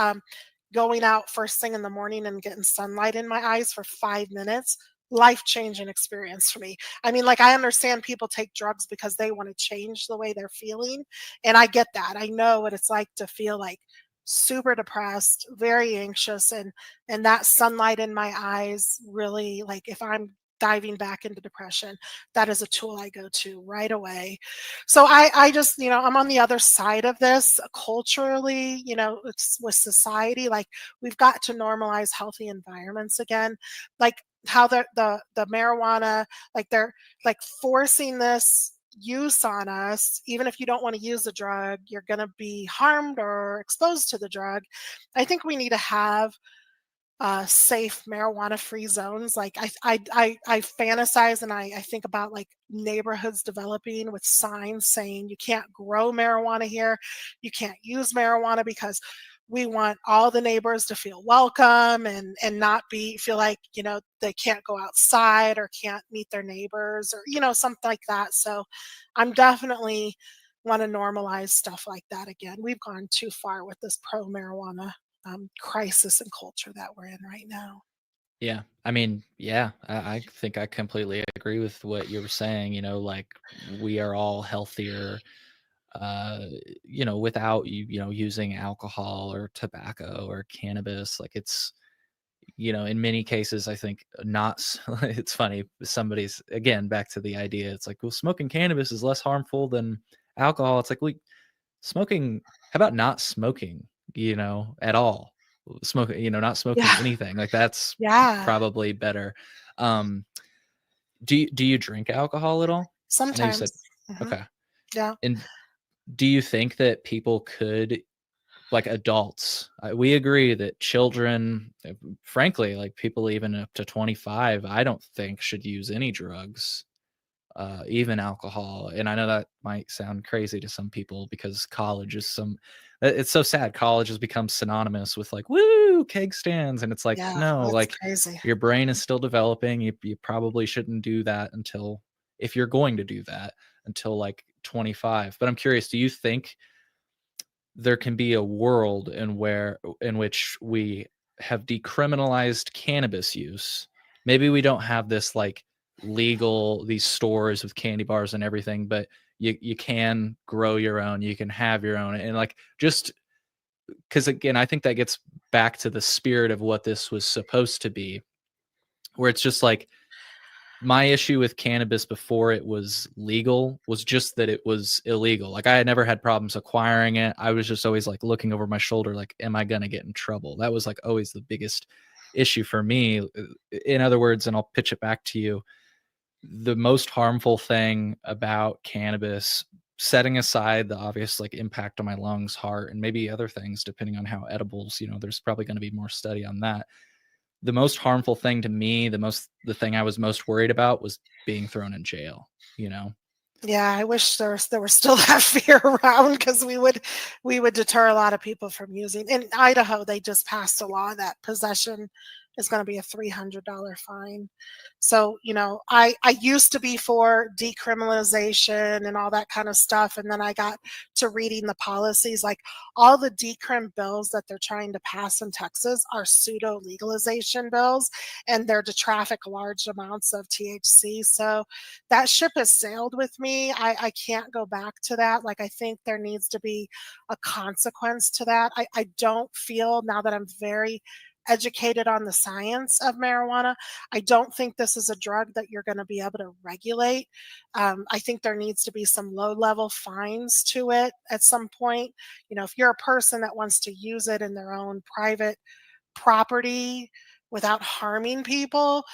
going out first thing in the morning and getting sunlight in my eyes for 5 minutes. Life changing experience for me. I mean, like, I understand people take drugs because they want to change the way they're feeling. And I get that. I know what it's like to feel like super depressed, very anxious, and that sunlight in my eyes really, like, if I'm diving back into depression, that is a tool I go to right away. So I just, I'm on the other side of this culturally, it's with society. Like, we've got to normalize healthy environments again. Like how the marijuana, like they're like forcing this use on us. Even if you don't want to use the drug, you're going to be harmed or exposed to the drug. I think we need to have safe marijuana-free zones. Like I fantasize and I think about like neighborhoods developing with signs saying you can't grow marijuana here, you can't use marijuana, because we want all the neighbors to feel welcome and not feel like they can't go outside or can't meet their neighbors or something like that. So I'm definitely want to normalize stuff like that again. We've gone too far with this pro marijuana crisis and culture that we're in right now. Yeah. I mean, yeah, I think I completely agree with what you were saying. Like we are all healthier, uh, without using alcohol or tobacco or cannabis. Like it's, in many cases, I think not. It's funny. Somebody's again back to the idea. It's like, well, smoking cannabis is less harmful than alcohol. It's like, smoking. How about not smoking? At all. Smoking. Not smoking Yeah. anything. Like that's Yeah. probably better. Um, do you drink alcohol at all? I know you Sometimes. said Hmm. okay. Yeah. And do you think that people could, like adults, we agree that children, frankly, like people even up to 25, I don't think should use any drugs, even alcohol. And I know that might sound crazy to some people because college is it's so sad. College has become synonymous with like, woo, keg stands. And it's like, Yeah. no, That's like crazy. your brain is still developing. You probably shouldn't do that until, if you're going to do that, until like 25. But I'm curious, do you think there can be a world in which we have decriminalized cannabis use? Maybe we don't have this like legal these stores with candy bars and everything, but you can grow your own, you can have your own, and like just because again, I think that gets back to the spirit of what this was supposed to be, where it's just like my issue with cannabis before it was legal was just that it was illegal. Like I had never had problems acquiring it. I was just always like looking over my shoulder, like, am I going to get in trouble? That was like always the biggest issue for me. In other words, and I'll pitch it back to you, the most harmful thing about cannabis, setting aside the obvious like impact on my lungs, heart, and maybe other things, depending on how edibles, there's probably going to be more study on that. The most harmful thing to me, the thing I was most worried about was being thrown in jail, you know? Yeah, I wish there was still that fear around, because we would deter a lot of people from using. In Idaho, they just passed a law that possession is going to be a $300 fine. So, I used to be for decriminalization and all that kind of stuff, and then I got to reading the policies. Like, all the decrim bills that they're trying to pass in Texas are pseudo legalization bills, and they're to traffic large amounts of THC. So that ship has sailed with me. I can't go back to that. Like, I think there needs to be a consequence to that. I don't feel, now that I'm very educated on the science of marijuana, I don't think this is a drug that you're going to be able to regulate. I think there needs to be some low level fines to it at some point. If you're a person that wants to use it in their own private property, without harming people,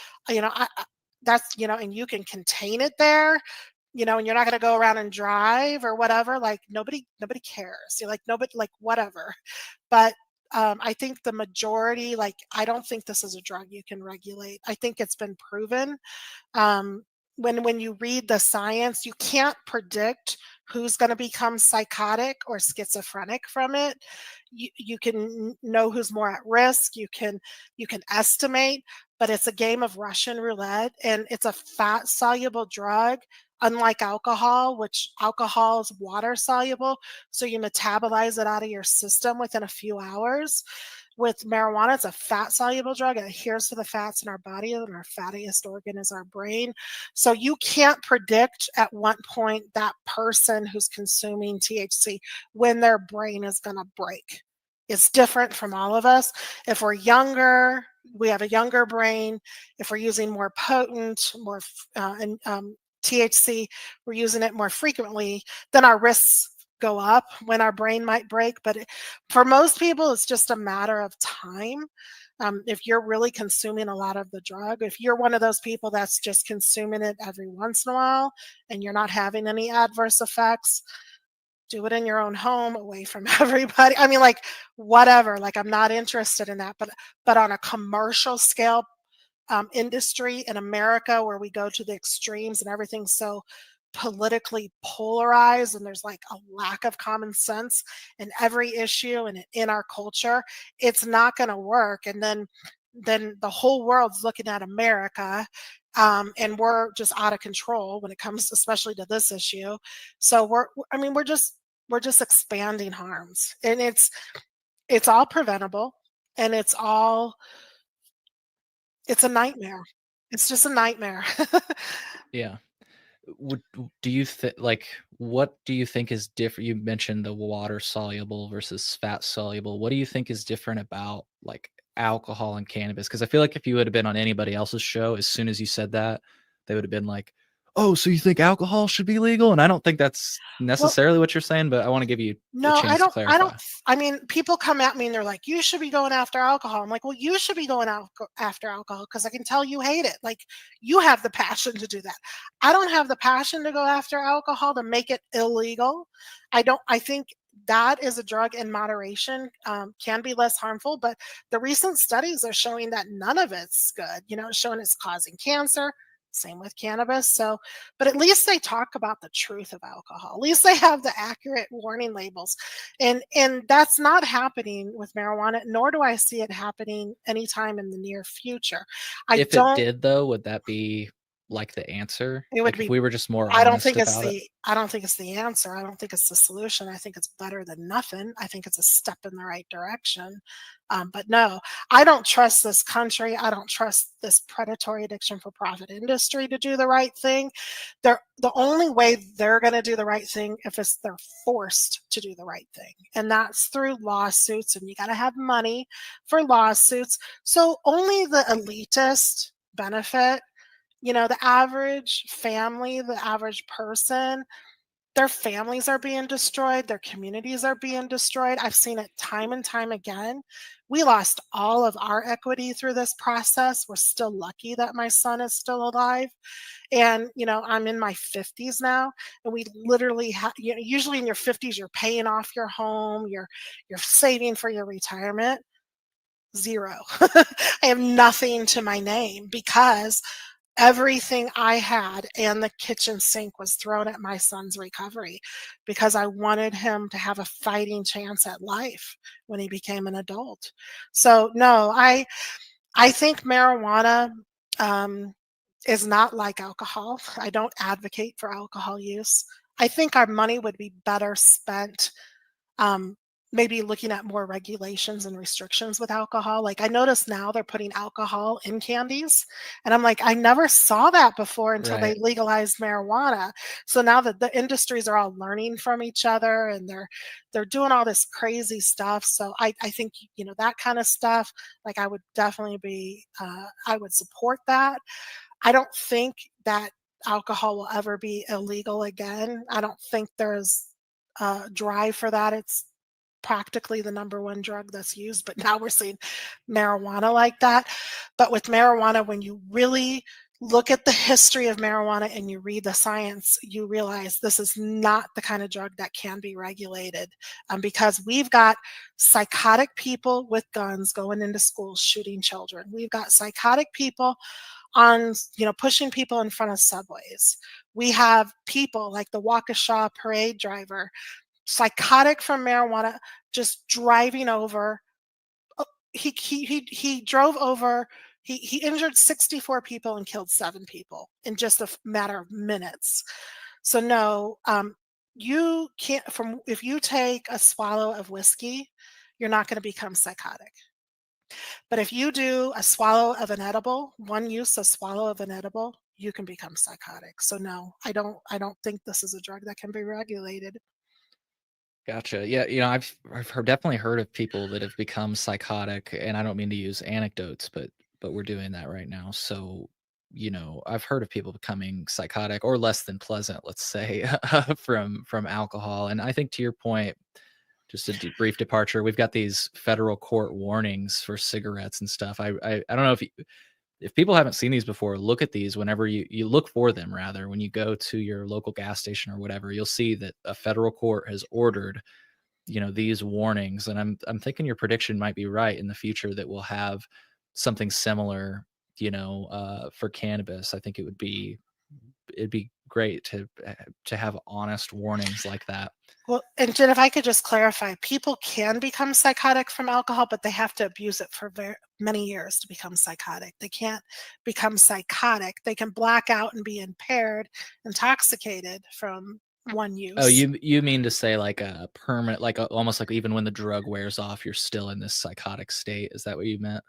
that's, and you can contain it there, and you're not going to go around and drive or whatever. Like nobody cares. You're like, nobody, like, whatever. But I think the majority, like, I don't think this is a drug you can regulate. I think it's been proven. um, when you read the science, you can't predict who's going to become psychotic or schizophrenic from it. You can know who's more at risk. You can estimate, but it's a game of Russian roulette, and it's a fat soluble drug. Unlike alcohol, which alcohol is water soluble, so you metabolize it out of your system within a few hours. With marijuana, it's a fat soluble drug. It adheres to the fats in our body, and our fattiest organ is our brain. So you can't predict at what point that person who's consuming THC, when their brain is going to break. It's different from all of us. If we're younger, we have a younger brain. If we're using more potent, more THC, we're using it more frequently, then our risks go up when our brain might break. But for most people, it's just a matter of time. If you're really consuming a lot of the drug, if you're one of those people that's just consuming it every once in a while and you're not having any adverse effects, do it in your own home, away from everybody. I mean, like, whatever. Like, I'm not interested in that. But on a commercial scale, industry in America, where we go to the extremes and everything's so politically polarized, and there's like a lack of common sense in every issue and in our culture, it's not going to work. And then the whole world's looking at America, and we're just out of control when it comes, especially to this issue. So we're just expanding harms, and it's all preventable, and it's a nightmare. It's just a nightmare. Yeah. Do you think, like, what do you think is different? You mentioned the water soluble versus fat soluble. What do you think is different about, like, alcohol and cannabis? Because I feel like if you would have been on anybody else's show, as soon as you said that, they would have been like, "Oh, so you think alcohol should be legal?" And I don't think that's Well, necessarily what you're saying, but I want to give you a no, I chance to don't I don't clarify. I mean, people come at me and they're like, "You should be going after alcohol." I'm like, "Well, you should be going after alcohol because I can tell you hate it. Like, you have the passion to do that. I don't have the passion to go after alcohol to make it illegal. I think that is a drug in moderation, can be less harmful, but the recent studies are showing that none of it's good. It's showing it's causing cancer. Same with cannabis. So, but at least they talk about the truth of alcohol. At least they have the accurate warning labels. And that's not happening with marijuana, nor do I see it happening anytime in the near future. I If it don't did, though, would that be, like, the answer? it would Like, if be we were just more I don't honest think it's about it? the I don't think it's the answer. I don't think it's the solution. I think it's better than nothing. I think it's a step in the right direction. But no, I don't trust this country. I don't trust this predatory addiction for profit industry to do the right thing. The only way they're going to do the right thing if they're forced to do the right thing, and that's through lawsuits. And you got to have money for lawsuits. So only the elitist benefit. The average family, the average person, their families are being destroyed, their communities are being destroyed. I've seen it time and time again. We lost all of our equity through this process. We're still lucky that my son is still alive. And, I'm in my 50s now, and we literally usually in your 50s, you're paying off your home, you're saving for your retirement. Zero. I have nothing to my name because everything I had and the kitchen sink was thrown at my son's recovery because I wanted him to have a fighting chance at life when he became an adult. So no, I think marijuana, um, is not like alcohol. I don't advocate for alcohol use. I think our money would be better spent, um, maybe looking at more regulations and restrictions with alcohol. Like, I notice now they're putting alcohol in candies, and I'm like, I never saw that before until they Right. legalized marijuana. So now that the industries are all learning from each other, and they're doing all this crazy stuff. So I think that kind of stuff. Like, I would definitely I would support that. I don't think that alcohol will ever be illegal again. I don't think there's a drive for that. It's practically the number one drug that's used, but now we're seeing marijuana like that. But with marijuana, when you really look at the history of marijuana and you read the science, you realize this is not the kind of drug that can be regulated, because we've got psychotic people with guns going into schools shooting children. We've got psychotic people on, pushing people in front of subways. We have people like the Waukesha parade driver, psychotic from marijuana, just driving over. He drove over. He injured 64 people and killed 7 people in just a matter of minutes. So no, you can't. If you take a swallow of whiskey, you're not going to become psychotic. But if you do a swallow of an edible, one use a swallow of an edible, you can become psychotic. So no, I don't think this is a drug that can be regulated. Gotcha. Yeah, definitely heard of people that have become psychotic, and I don't mean to use anecdotes, but we're doing that right now. So, I've heard of people becoming psychotic or less than pleasant, let's say, from alcohol. And I think to your point, just a brief departure, we've got these federal court warnings for cigarettes and stuff. I don't know if people haven't seen these before, look at these whenever you look for them, rather, when you go to your local gas station or whatever. You'll see that a federal court has ordered, these warnings. And I'm thinking your prediction might be right in the future, that we'll have something similar, for cannabis. I think it'd be great to have honest warnings like that. Well, and Jen, if I could just clarify, people can become psychotic from alcohol, but they have to abuse it for many years to become psychotic. They can't become psychotic. They can black out and be impaired, intoxicated from one use. Oh, you mean to say like a permanent, almost like even when the drug wears off, you're still in this psychotic state? Is that what you meant?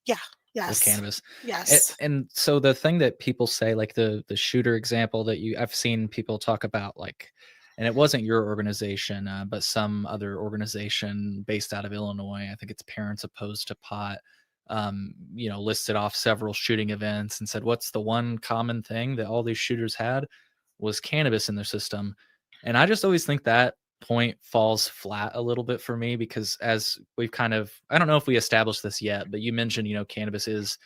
Yeah. With Yes. cannabis. Yes. And so the thing that people say, like the shooter example that I've seen people talk about, like, and it wasn't your organization, but some other organization based out of Illinois. I think it's Parents Opposed to Pot. Listed off several shooting events and said, what's the one common thing that all these shooters had was cannabis in their system. And I just always think that point falls flat a little bit for me, because as we've I don't know if we established this yet, but you mentioned, cannabis is,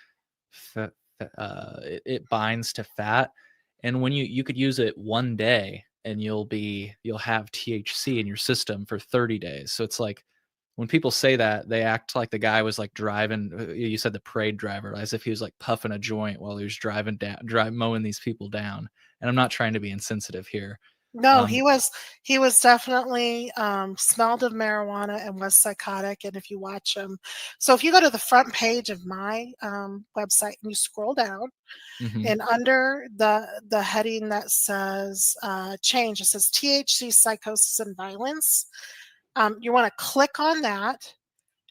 it binds to fat. And when you could use it one day and you'll have THC in your system for 30 days. So it's like, when people say that, they act like the guy was like driving, you said the parade driver, as if he was like puffing a joint while he was mowing these people down. And I'm not trying to be insensitive here. No, he was definitely smelled of marijuana and was psychotic. And if you watch him, so if you go to the front page of my website and you scroll down, and under the heading that says change, it says THC, psychosis, and violence. You want to click on that,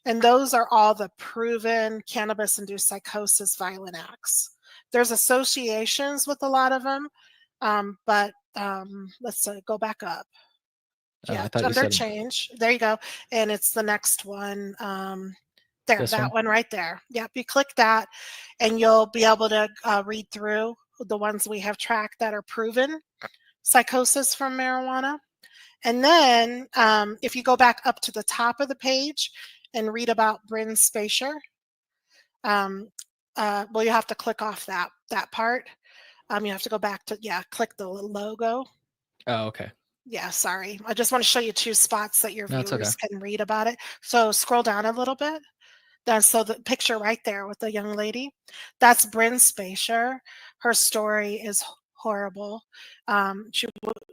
and those are all the proven cannabis-induced psychosis violent acts. There's associations with a lot of them, but let's go back up. Yeah, under change. There you go. And it's the next one. There, that one right there. Yep, you click that, and you'll be able to read through the ones we have tracked that are proven psychosis from marijuana. And then if you go back up to the top of the page and read about Bryn Spacer, well, you have to click off that part. You have to go back to, click the logo. Oh, okay. Yeah, sorry. I just want to show you 2 spots that your viewers can read about it. So scroll down a little bit. So the picture right there with the young lady, that's Bryn Spacer. Her story is horrible.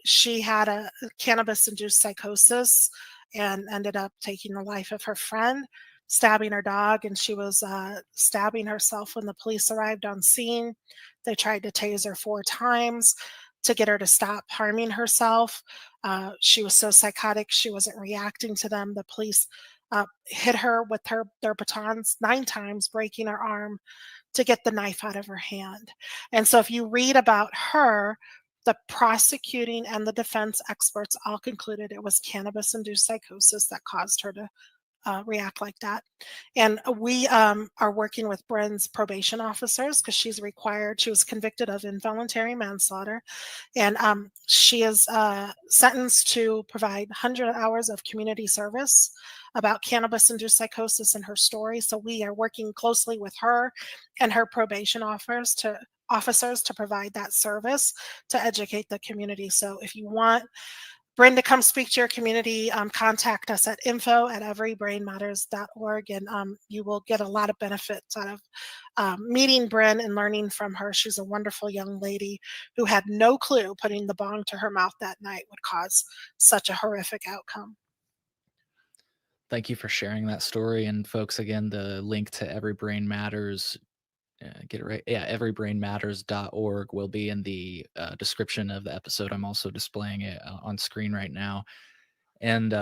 She had a cannabis-induced psychosis and ended up taking the life of her friend, stabbing her dog, and she was stabbing herself when the police arrived on scene. They tried to tase her 4 times to get her to stop harming herself. She was so psychotic, she wasn't reacting to them. The police hit her with their batons 9 times, breaking her arm to get the knife out of her hand. And so if you read about her, the prosecuting and the defense experts all concluded it was cannabis-induced psychosis that caused her to react like that. And we are working with Bryn's probation officers because she's required. She was convicted of involuntary manslaughter, and she is sentenced to provide 100 hours of community service about cannabis-induced psychosis and her story. So we are working closely with her and her probation officers to provide that service to educate the community. So if you want Bryn to come speak to your community, contact us at info@everybrainmatters.org, and you will get a lot of benefits out of meeting Bryn and learning from her. She's a wonderful young lady who had no clue putting the bong to her mouth that night would cause such a horrific outcome. Thank you for sharing that story. And folks, again, the link to Every Brain Matters, get it right. Yeah, everybrainmatters.org will be in the description of the episode. I'm also displaying it on screen right now. And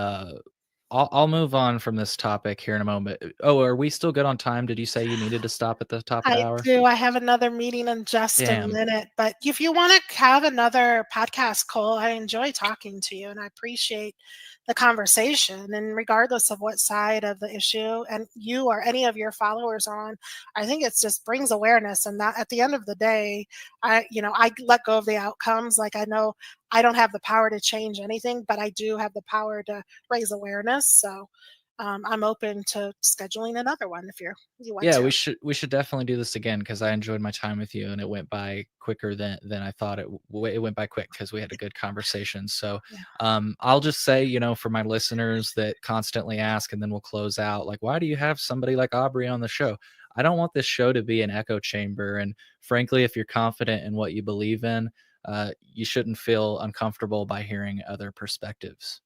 I'll move on from this topic here in a moment. Oh, are we still good on time? Did you say you needed to stop at the top of the I hour? do. I have another meeting in just a Damn. minute, but if you want to have another podcast, Cole, I enjoy talking to you and I appreciate the conversation. And regardless of what side of the issue and you or any of your followers are on, I think it just brings awareness. And that at the end of the day, I let go of the outcomes. Like I know I don't have the power to change anything, but I do have the power to raise awareness. So I'm open to scheduling another one if you want Yeah, to. we should definitely do this again because I enjoyed my time with you and it went by quicker than I thought it went by quick because we had a good conversation. So Yeah. I'll just say, for my listeners that constantly ask, and then we'll close out, like, why do you have somebody like Aubree on the show? I don't want this show to be an echo chamber. And frankly, if you're confident in what you believe in, you shouldn't feel uncomfortable by hearing other perspectives.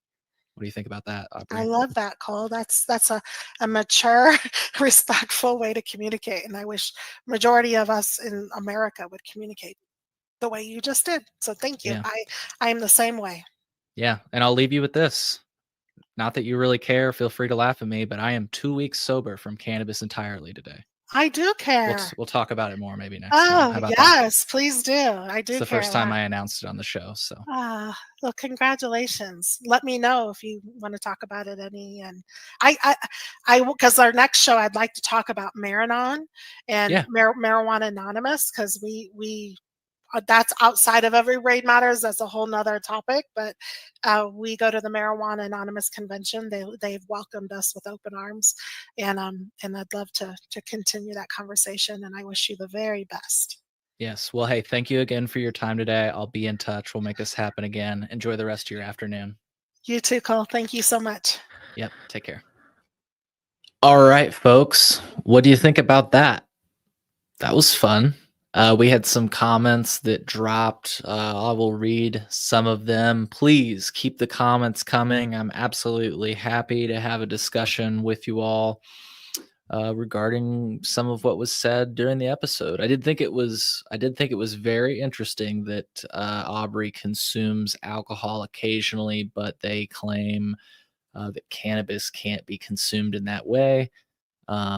What do you think about that, I Aubree? love that, Cole. That's a mature, respectful way to communicate. And I wish majority of us in America would communicate the way you just did. So thank you. Yeah. I am the same way. Yeah. And I'll leave you with this. Not that you really care, feel free to laugh at me, but I am 2 weeks sober from cannabis entirely today. I do care. We'll talk about it more maybe next time. Oh, How about that? yes, please do. I It's do the care first a time lot. I announced it on the show, so Well, congratulations. Let me know if you want to talk about it any. And because our next show, I'd like to talk about Maranon and yeah. Marijuana Anonymous because we that's outside of Every Brain Matters. That's a whole nother topic. But we go to the Marijuana Anonymous convention. They've welcomed us with open arms, and I'd love to continue that conversation. And I wish you the very best. Yes. Well, hey, thank you again for your time today. I'll be in touch. We'll make this happen again. Enjoy the rest of your afternoon. You too, Cole. Thank you so much. Yep. Take care. All right, folks. What do you think about that? That was fun. We had some comments that dropped. I will read some of them. Please keep the comments coming. I'm absolutely happy to have a discussion with you all regarding some of what was said during the episode. I did think it was very interesting that Aubree consumes alcohol occasionally, but they claim that cannabis can't be consumed in that way. I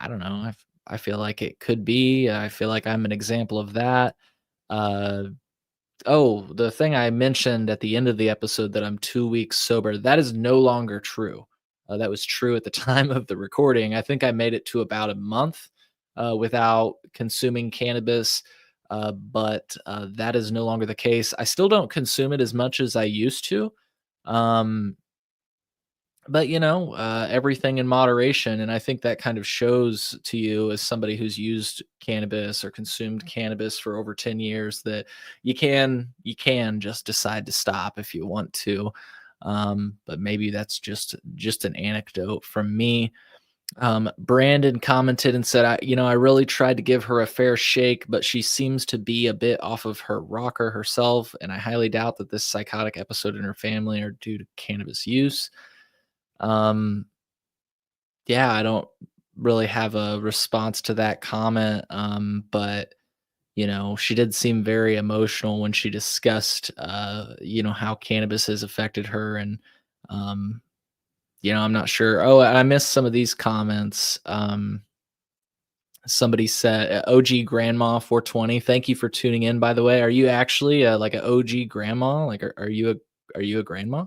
don't know. I feel like it could be. I feel like I'm an example of that. Uh, oh, the thing I mentioned at the end of the episode that I'm 2 weeks sober, that is no longer true. That was true at the time of the recording. I think I made it to about a month without consuming cannabis, but that is no longer the case. I still don't consume it as much as I used to. Um, but everything in moderation, and I think that kind of shows to you as somebody who's used cannabis or consumed cannabis for over 10 years that you can just decide to stop if you want to. But maybe that's just an anecdote from me. Brandon commented and said, I really tried to give her a fair shake, but she seems to be a bit off of her rocker herself, and I highly doubt that this psychotic episode in her family are due to cannabis use. Yeah, I don't really have a response to that comment. But she did seem very emotional when she discussed, how cannabis has affected her. And, I'm not sure. Oh, I missed some of these comments. Somebody said, OG grandma 420. Thank you for tuning in, by the way. Are you actually like an OG grandma? Like, are you a grandma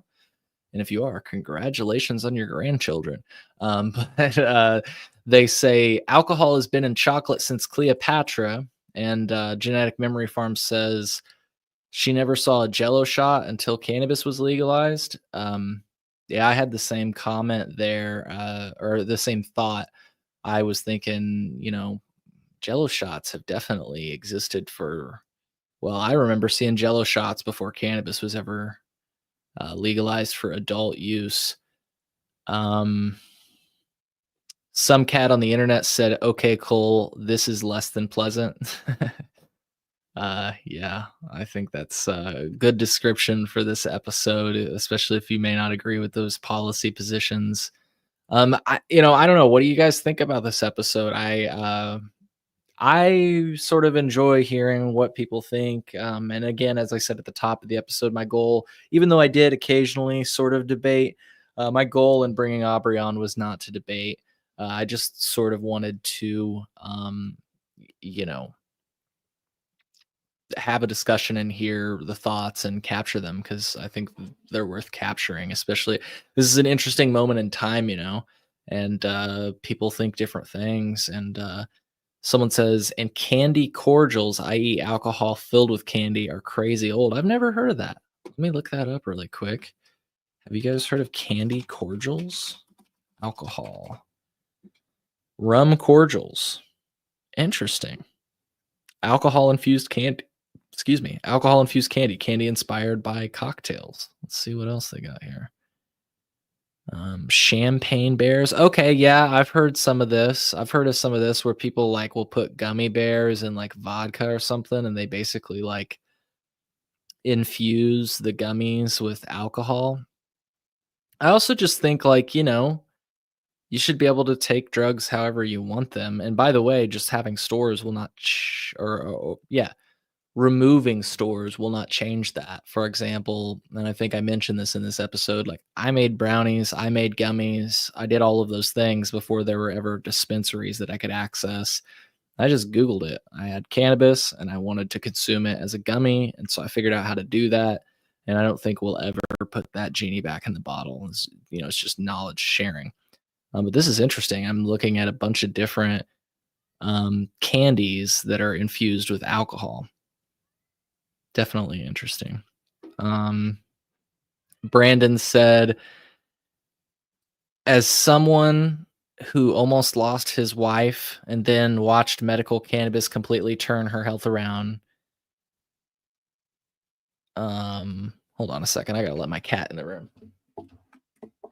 And if you are, congratulations on your grandchildren. But they say alcohol has been in chocolate since Cleopatra. And Genetic Memory Farm says she never saw a Jello shot until cannabis was legalized. Yeah, I had the same comment there, or the same thought. I was thinking, Jello shots have definitely existed for. Well, I remember seeing Jello shots before cannabis was ever legalized for adult use. Some cat on the internet said, "Okay, Cole, this is less than pleasant." Yeah, I think that's a good description for this episode, especially if you may not agree with those policy positions. I don't know. What do you guys think about this episode? I sort of enjoy hearing what people think. And again, as I said at the top of the episode, my goal, even though I did occasionally sort of debate, my goal in bringing Aubree on was not to debate. I just sort of wanted to, you know, have a discussion and hear the thoughts and capture them because I think they're worth capturing. Especially, this is an interesting moment in time, and people think different things. And someone says, and candy cordials, i.e., alcohol filled with candy, are crazy old. I've never heard of that. Let me look that up really quick. Have you guys heard of candy cordials? Alcohol. Rum cordials. Interesting. Alcohol infused candy. Excuse me. Alcohol infused candy. Candy inspired by cocktails. Let's see what else they got here. Champagne bears. Okay, yeah, I've heard some of this. I've heard of some of this where people will put gummy bears in vodka or something, and they basically infuse the gummies with alcohol. I also just think you should be able to take drugs however you want them. And by the way, just having stores will not removing stores will not change that. For example, and I think I mentioned this in this episode, I made brownies, I made gummies, I did all of those things before there were ever dispensaries that I could access. I just Googled it. I had cannabis and I wanted to consume it as a gummy. And so I figured out how to do that. And I don't think we'll ever put that genie back in the bottle. It's just knowledge sharing. But this is interesting. I'm looking at a bunch of different candies that are infused with alcohol. Definitely interesting. Brandon said, as someone who almost lost his wife and then watched medical cannabis completely turn her health around. Hold on a second. I gotta let my cat in the room.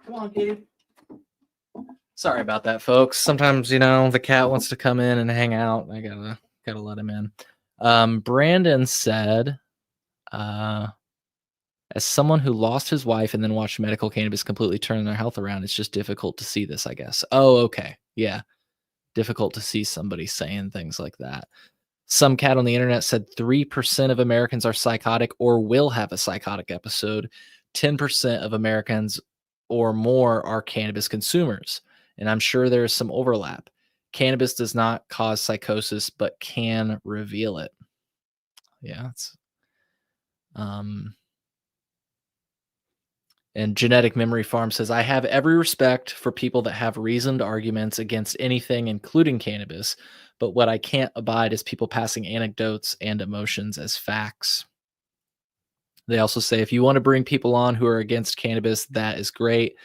Come on, Gabe. Sorry about that, folks. Sometimes, the cat wants to come in and hang out. I gotta let him in. Brandon said, as someone who lost his wife and then watched medical cannabis completely turn their health around, it's just difficult to see this, I guess. Oh, okay. Yeah. Difficult to see somebody saying things like that. Some cat on the internet said 3% of Americans are psychotic or will have a psychotic episode. 10% of Americans or more are cannabis consumers. And I'm sure there's some overlap. Cannabis does not cause psychosis, but can reveal it. Yeah. And Genetic Memory Farm says, I have every respect for people that have reasoned arguments against anything, including cannabis. But what I can't abide is people passing anecdotes and emotions as facts. They also say, if you want to bring people on who are against cannabis, that is great.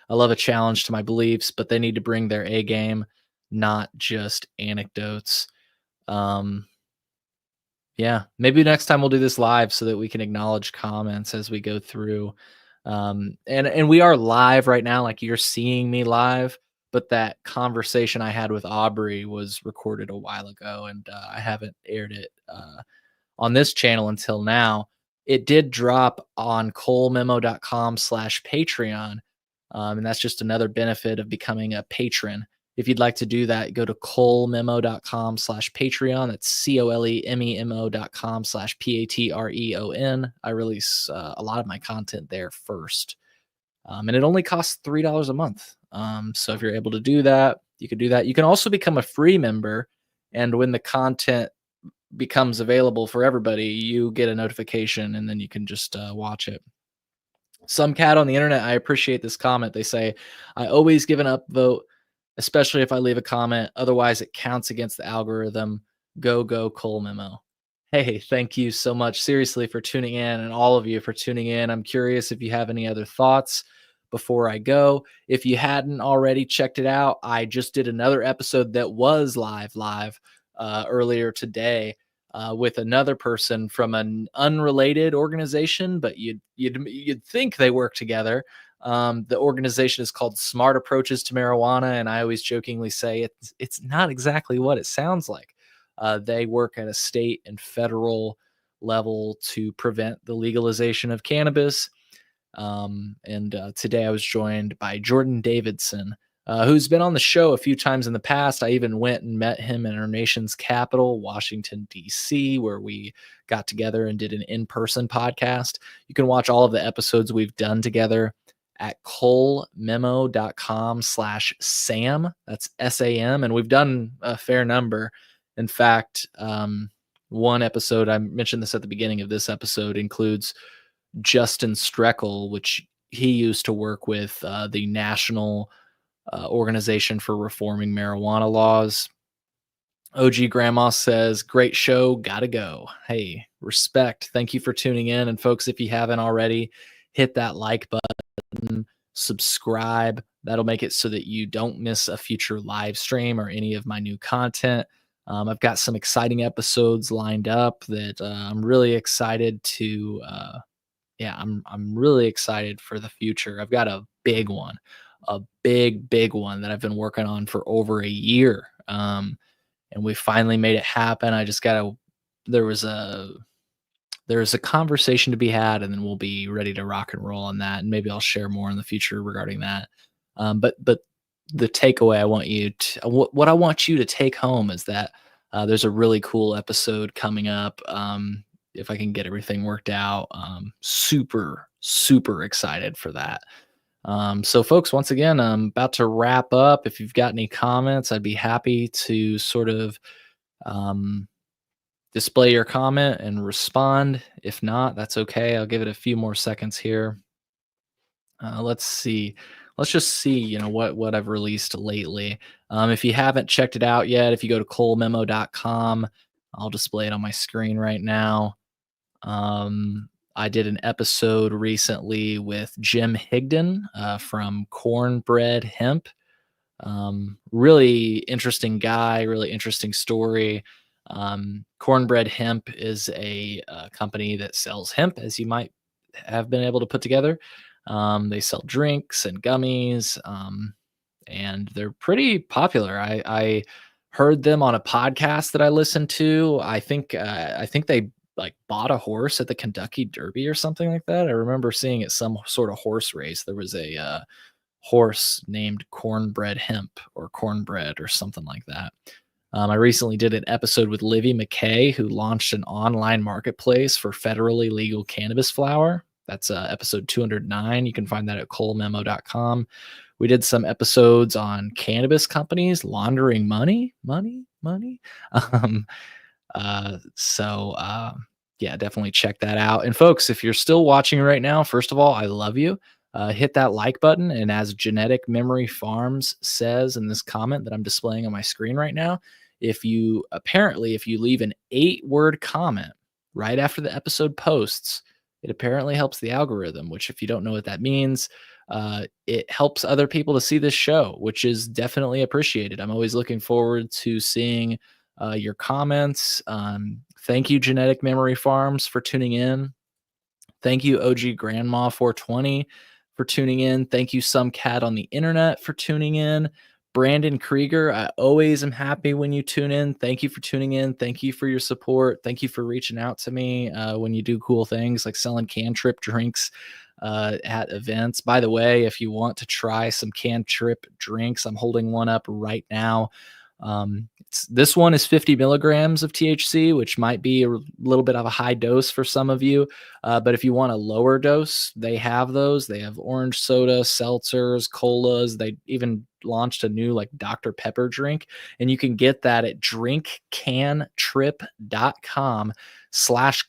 I love a challenge to my beliefs, but they need to bring their A game, not just anecdotes. Yeah, maybe next time we'll do this live so that we can acknowledge comments as we go through. And we are live right now, you're seeing me live, but that conversation I had with Aubree was recorded a while ago, and I haven't aired it on this channel until now. It did drop on colememo.com/Patreon, and that's just another benefit of becoming a patron. If you'd like to do that, go to colememo.com/Patreon. That's colememo.com/Patreon. I release a lot of my content there first. And it only costs $3 a month. So if you're able to do that, you can do that. You can also become a free member. And when the content becomes available for everybody, you get a notification and then you can just watch it. Some cat on the internet, I appreciate this comment. They say, I always give an upvote, especially if I leave a comment. Otherwise, it counts against the algorithm. Go, Cole Memo. Hey, thank you so much, seriously, for tuning in, and all of you for tuning in. I'm curious if you have any other thoughts before I go. If you hadn't already checked it out, I just did another episode that was live earlier today with another person from an unrelated organization, but you'd think they work together. The organization is called Smart Approaches to Marijuana, and I always jokingly say it's not exactly what it sounds like. They work at a state and federal level to prevent the legalization of cannabis. And today I was joined by Jordan Davidson, who's been on the show a few times in the past. I even went and met him in our nation's capital, Washington, D.C., where we got together and did an in-person podcast. You can watch all of the episodes we've done together at colememo.com/Sam. That's SAM. And we've done a fair number. In fact, one episode, I mentioned this at the beginning of this episode, includes Justin Streckle, which he used to work with the National Organization for Reforming Marijuana Laws. OG Grandma says, great show, gotta go. Hey, respect. Thank you for tuning in. And folks, if you haven't already, hit that like button, subscribe. That'll make it so that you don't miss a future live stream or any of my new content. I've got some exciting episodes lined up that I'm really excited to I'm really excited for the future. I've got a big one, a big one that I've been working on for over a year. And we finally made it happen. There was a conversation to be had, and then we'll be ready to rock and roll on that. And maybe I'll share more in the future regarding that. But the takeaway what I want you to take home is that there's a really cool episode coming up. If I can get everything worked out, super excited for that. So folks, once again, I'm about to wrap up. If you've got any comments, I'd be happy to sort of display your comment and respond. If not, that's okay. I'll give it a few more seconds here. Let's see. Let's just see, what I've released lately. If you haven't checked it out yet, if you go to colememo.com, I'll display it on my screen right now. I did an episode recently with Jim Higdon from Cornbread Hemp. Really interesting guy, really interesting story. Cornbread Hemp is a company that sells hemp, as you might have been able to put together. They sell drinks and gummies, and they're pretty popular. I heard them on a podcast that I listened to. I think they bought a horse at the Kentucky Derby or something like that. I remember seeing at some sort of horse race there was a horse named Cornbread Hemp or Cornbread or something like that. I recently did an episode with Livy McKay, who launched an online marketplace for federally legal cannabis flower. That's episode 209. You can find that at colememo.com. We did some episodes on cannabis companies laundering money. Yeah, definitely check that out. And folks, if you're still watching right now, first of all, I love you. Hit that like button. And as Genetic Memory Farms says in this comment that I'm displaying on my screen right now, if you leave an 8-word comment right after the episode posts, it apparently helps the algorithm, which, if you don't know what that means, it helps other people to see this show, which is definitely appreciated. I'm always looking forward to seeing your comments. Thank you, Genetic Memory Farms, for tuning in. Thank you, OG Grandma 420, for tuning in. Thank you, Some Cat on the Internet, for tuning in. Brandon Krieger, I always am happy when you tune in. Thank you for tuning in. Thank you for your support. Thank you for reaching out to me when you do cool things like selling Cantrip drinks at events. By the way, if you want to try some Cantrip drinks, I'm holding one up right now. This one is 50 milligrams of THC, which might be a little bit of a high dose for some of you. But if you want a lower dose, they have those. They have orange soda, seltzers, colas. They even launched a new Dr. Pepper drink, and you can get that at drinkcantrip.com.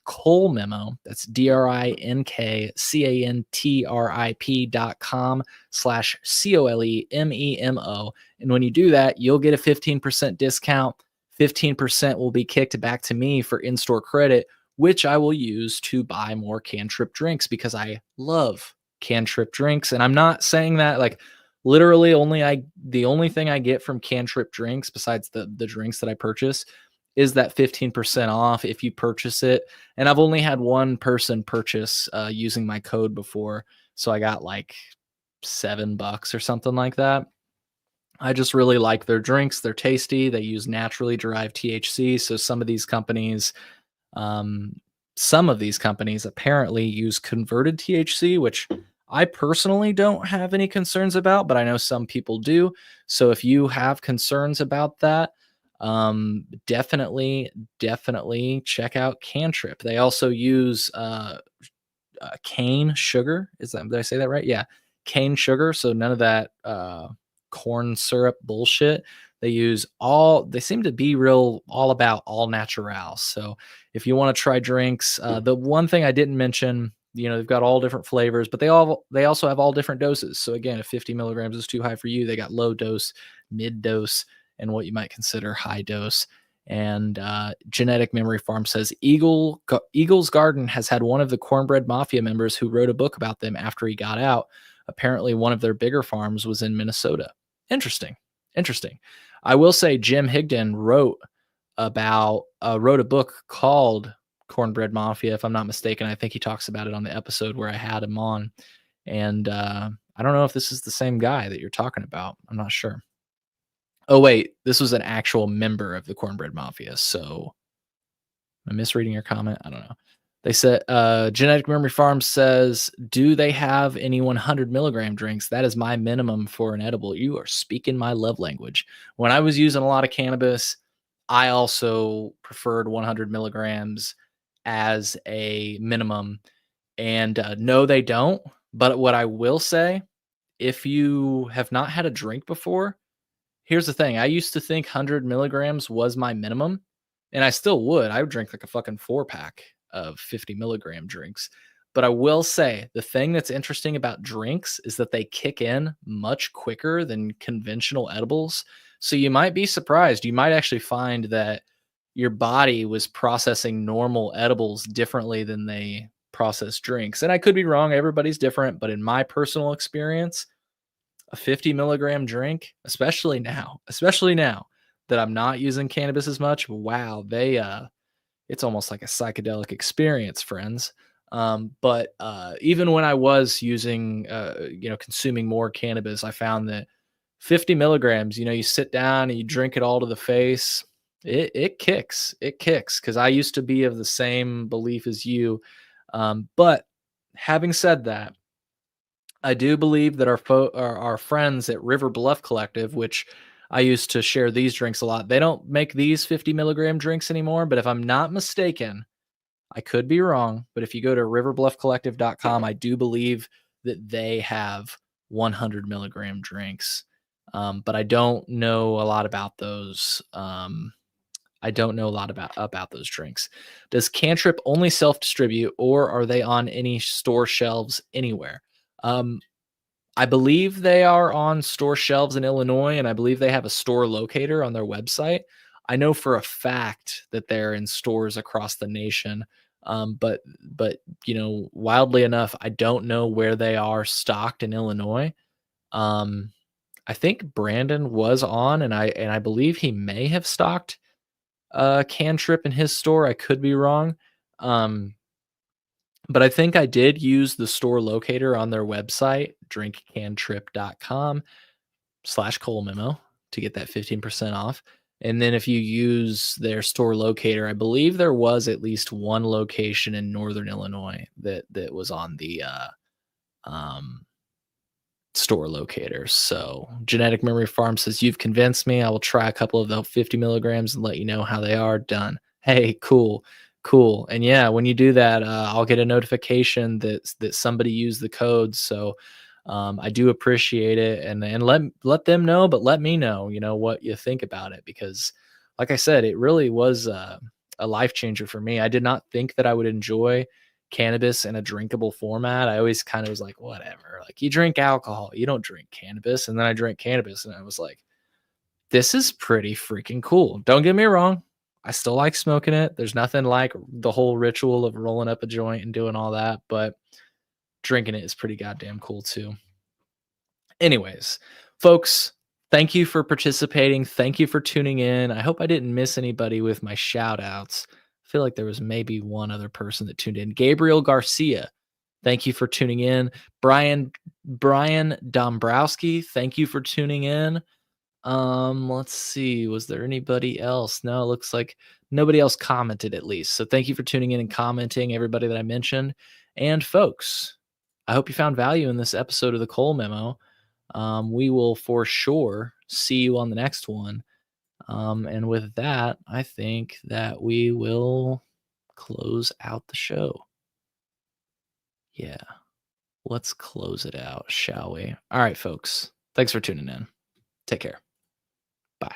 /Cole Memo. That's DRINKCANTRIP.com/COLEMEMO. And when you do that, you'll get a 15% discount. 15% will be kicked back to me for in-store credit, which I will use to buy more Cantrip drinks because I love Cantrip drinks. And I'm not saying that like literally the only thing I get from Cantrip drinks besides the drinks that I purchase is that 15% off if you purchase it. And I've only had one person purchase using my code before. So I got like $7 or something like that. I just really like their drinks. They're tasty. They use naturally derived THC. So um, some of these companies apparently use converted THC, which I personally don't have any concerns about, but I know some people do. So if you have concerns about that, definitely check out Cantrip. They also use cane sugar. Did I say that right? Yeah, cane sugar. So none of that corn syrup bullshit. They seem to be all about all natural. So if you want to try drinks, the one thing I didn't mention, they've got all different flavors, but they also have all different doses. So again, if 50 milligrams is too high for you, they got low dose, mid dose, and what you might consider high dose. And Genetic Memory Farm says Eagle's Garden has had one of the Cornbread Mafia members who wrote a book about them after he got out. Apparently, one of their bigger farms was in Minnesota. Interesting. I will say Jim Higdon wrote a book called Cornbread Mafia, if I'm not mistaken. I think he talks about it on the episode where I had him on. And I don't know if this is the same guy that you're talking about. I'm not sure. Oh, wait, this was an actual member of the Cornbread Mafia. So am I misreading your comment? I don't know. They said, Genetic Memory Farm says, do they have any 100 milligram drinks? That is my minimum for an edible. You are speaking my love language. When I was using a lot of cannabis, I also preferred 100 milligrams as a minimum. And no, they don't. But what I will say, if you have not had a drink before, here's the thing. I used to think 100 milligrams was my minimum, and I still would. I would drink like a fucking 4-pack of 50 milligram drinks. But I will say the thing that's interesting about drinks is that they kick in much quicker than conventional edibles. So you might be surprised. You might actually find that your body was processing normal edibles differently than they process drinks. And I could be wrong. Everybody's different. But in my personal experience, a 50 milligram drink, especially now that I'm not using cannabis as much, wow, it's almost like a psychedelic experience, friends. But even when I was using, consuming more cannabis, I found that 50 milligrams, you sit down and you drink it all to the face. It kicks. Because I used to be of the same belief as you. But having said that, I do believe that our friends at River Bluff Collective, which I used to share these drinks a lot, they don't make these 50 milligram drinks anymore. But if I'm not mistaken, I could be wrong, but if you go to riverbluffcollective.com, I do believe that they have 100 milligram drinks. But I don't know a lot about those. I don't know a lot about those drinks. Does Cantrip only self-distribute, or are they on any store shelves anywhere? I believe they are on store shelves in Illinois, and I believe they have a store locator on their website. I know for a fact that they're in stores across the nation. But wildly enough, I don't know where they are stocked in Illinois. I think Brandon was on, and I believe he may have stocked Cantrip in his store. I could be wrong. But I think I did use the store locator on their website, drinkcantrip.com/Cole Memo, to get that 15% off. And then if you use their store locator, I believe there was at least one location in Northern Illinois that was on the store locator. So Genetic Memory Farm says, you've convinced me. I will try a couple of the 50 milligrams and let you know how they are. Done. Hey, cool. And yeah, when you do that, I'll get a notification that somebody used the code. So I do appreciate it, and let them know, but let me know, what you think about it, because like I said, it really was a life changer for me. I did not think that I would enjoy cannabis in a drinkable format. I always kind of was like, whatever. Like, you drink alcohol, you don't drink cannabis. And then I drank cannabis and I was like, this is pretty freaking cool. Don't get me wrong. I still like smoking it. There's nothing like the whole ritual of rolling up a joint and doing all that, but drinking it is pretty goddamn cool too. Anyways, folks, thank you for participating. Thank you for tuning in. I hope I didn't miss anybody with my shout outs. I feel like there was maybe one other person that tuned in. Gabriel Garcia, thank you for tuning in. Brian Dombrowski, thank you for tuning in. Let's see. Was there anybody else? No, it looks like nobody else commented at least. So thank you for tuning in and commenting, everybody that I mentioned. And folks, I hope you found value in this episode of the Cole Memo. We will for sure see you on the next one. And with that, I think that we will close out the show. Yeah, let's close it out, shall we? All right, folks. Thanks for tuning in. Take care. Bye.